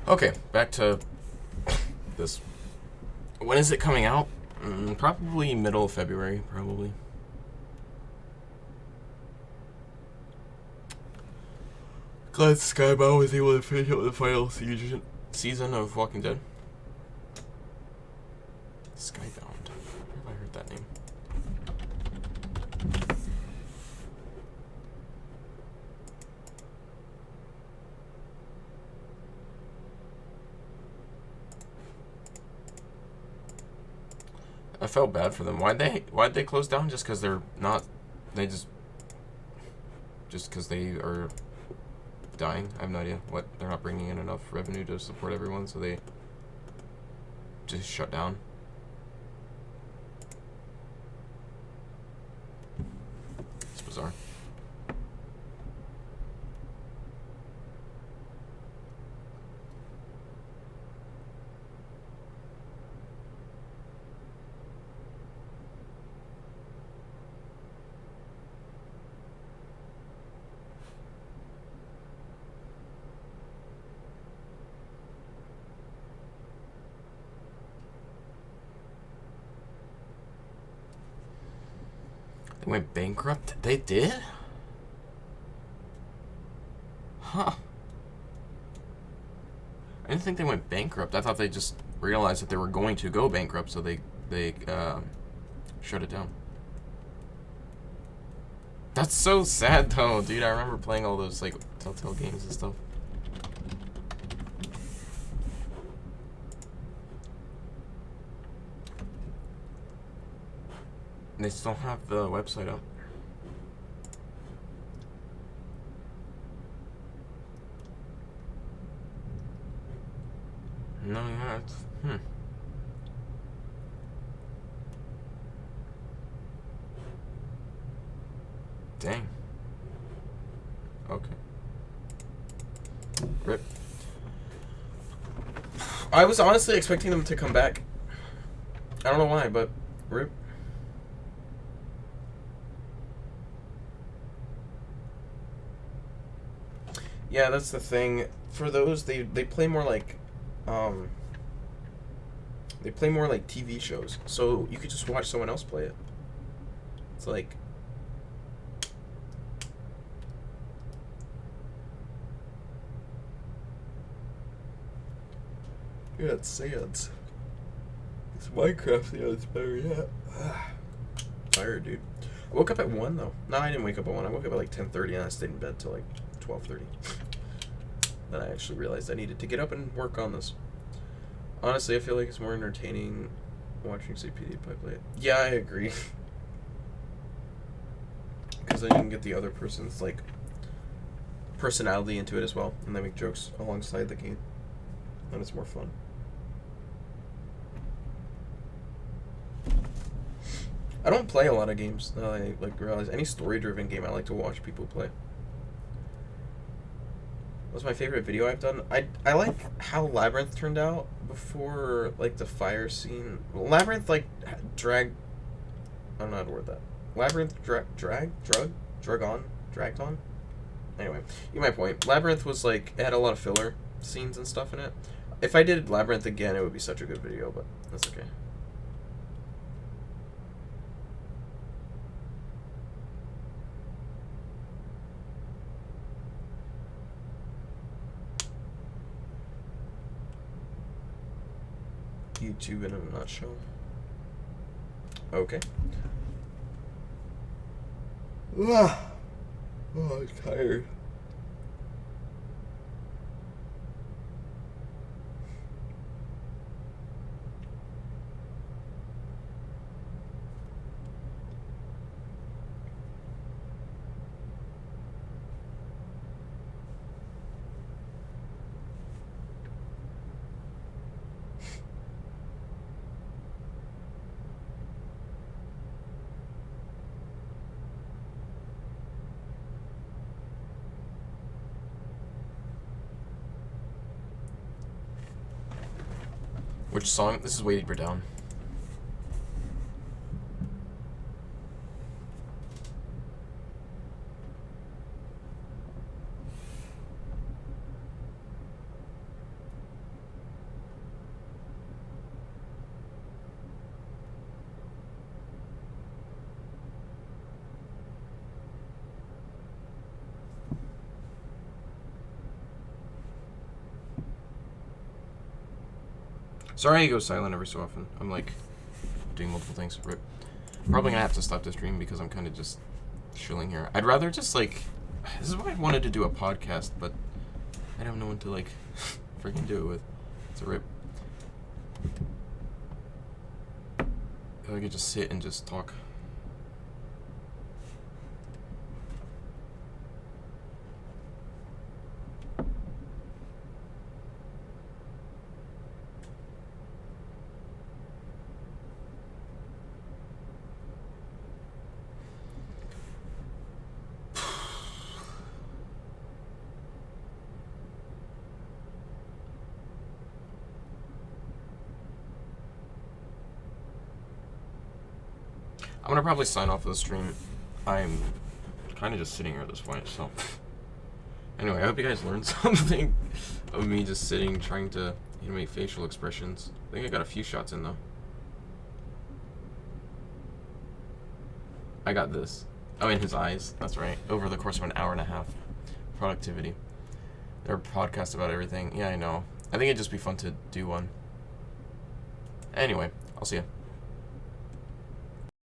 Okay, back to this. When is it coming out? Probably middle of February, probably. Glad Skybound was able to finish up the final season of Walking Dead. Skybound. Where have I heard that name? I felt bad for them. Why'd they close down? Just because they're not? They just because they are dying? I have no idea. What? They're not bringing in enough revenue to support everyone, so they just shut down. It's bizarre. They went bankrupt? They did? Huh. I didn't think they went bankrupt. I thought they just realized that they were going to go bankrupt, so they shut it down. That's so sad, though, dude. I remember playing all those, like, Telltale games and stuff. They still have the website up. No, yeah, it's... Dang. Okay. Rip. I was honestly expecting them to come back. I don't know why, but rip. Yeah, that's the thing. For those, they play more like, they play more like TV shows. So you could just watch someone else play it. It's like, yeah, it's Sans. It's Minecraft, yeah, it's better yet. Tired, dude. I woke up at 1, though. No, I didn't wake up at 1. I woke up at like 10:30 and I stayed in bed till like 12:30. Then I actually realized I needed to get up and work on this. Honestly, I feel like it's more entertaining watching CPD play it. Yeah, I agree. Because then you can get the other person's like personality into it as well, and they make jokes alongside the game, and it's more fun. I don't play a lot of games. I like realize any story-driven game I like to watch people play. What's my favorite video I've done? I like how Labyrinth turned out before like the fire scene. Labyrinth like dragged. I don't know how to word that. Labyrinth dragged on. Anyway, you get my point. Labyrinth was like, it had a lot of filler scenes and stuff in it. If I did Labyrinth again, it would be such a good video, but that's okay. YouTube in a nutshell. Okay. Oh, I'm tired. Which song? This is Way Deeper Down. Sorry I go silent every so often. I'm like doing multiple things. Rip. Probably gonna have to stop this stream because I'm kind of just chilling here. I'd rather just like, this is why I wanted to do a podcast, but I don't know when to like freaking do it with. It's a rip. I could just sit and just talk. I'm gonna probably sign off of the stream. I'm kind of just sitting here at this point, so. Anyway, I hope you guys learned something of me just sitting, trying to animate facial expressions. I think I got a few shots in, though. I got this. Oh, in his eyes. That's right. Over the course of an hour and a half. Productivity. There are podcasts about everything. Yeah, I know. I think it'd just be fun to do one. Anyway, I'll see ya.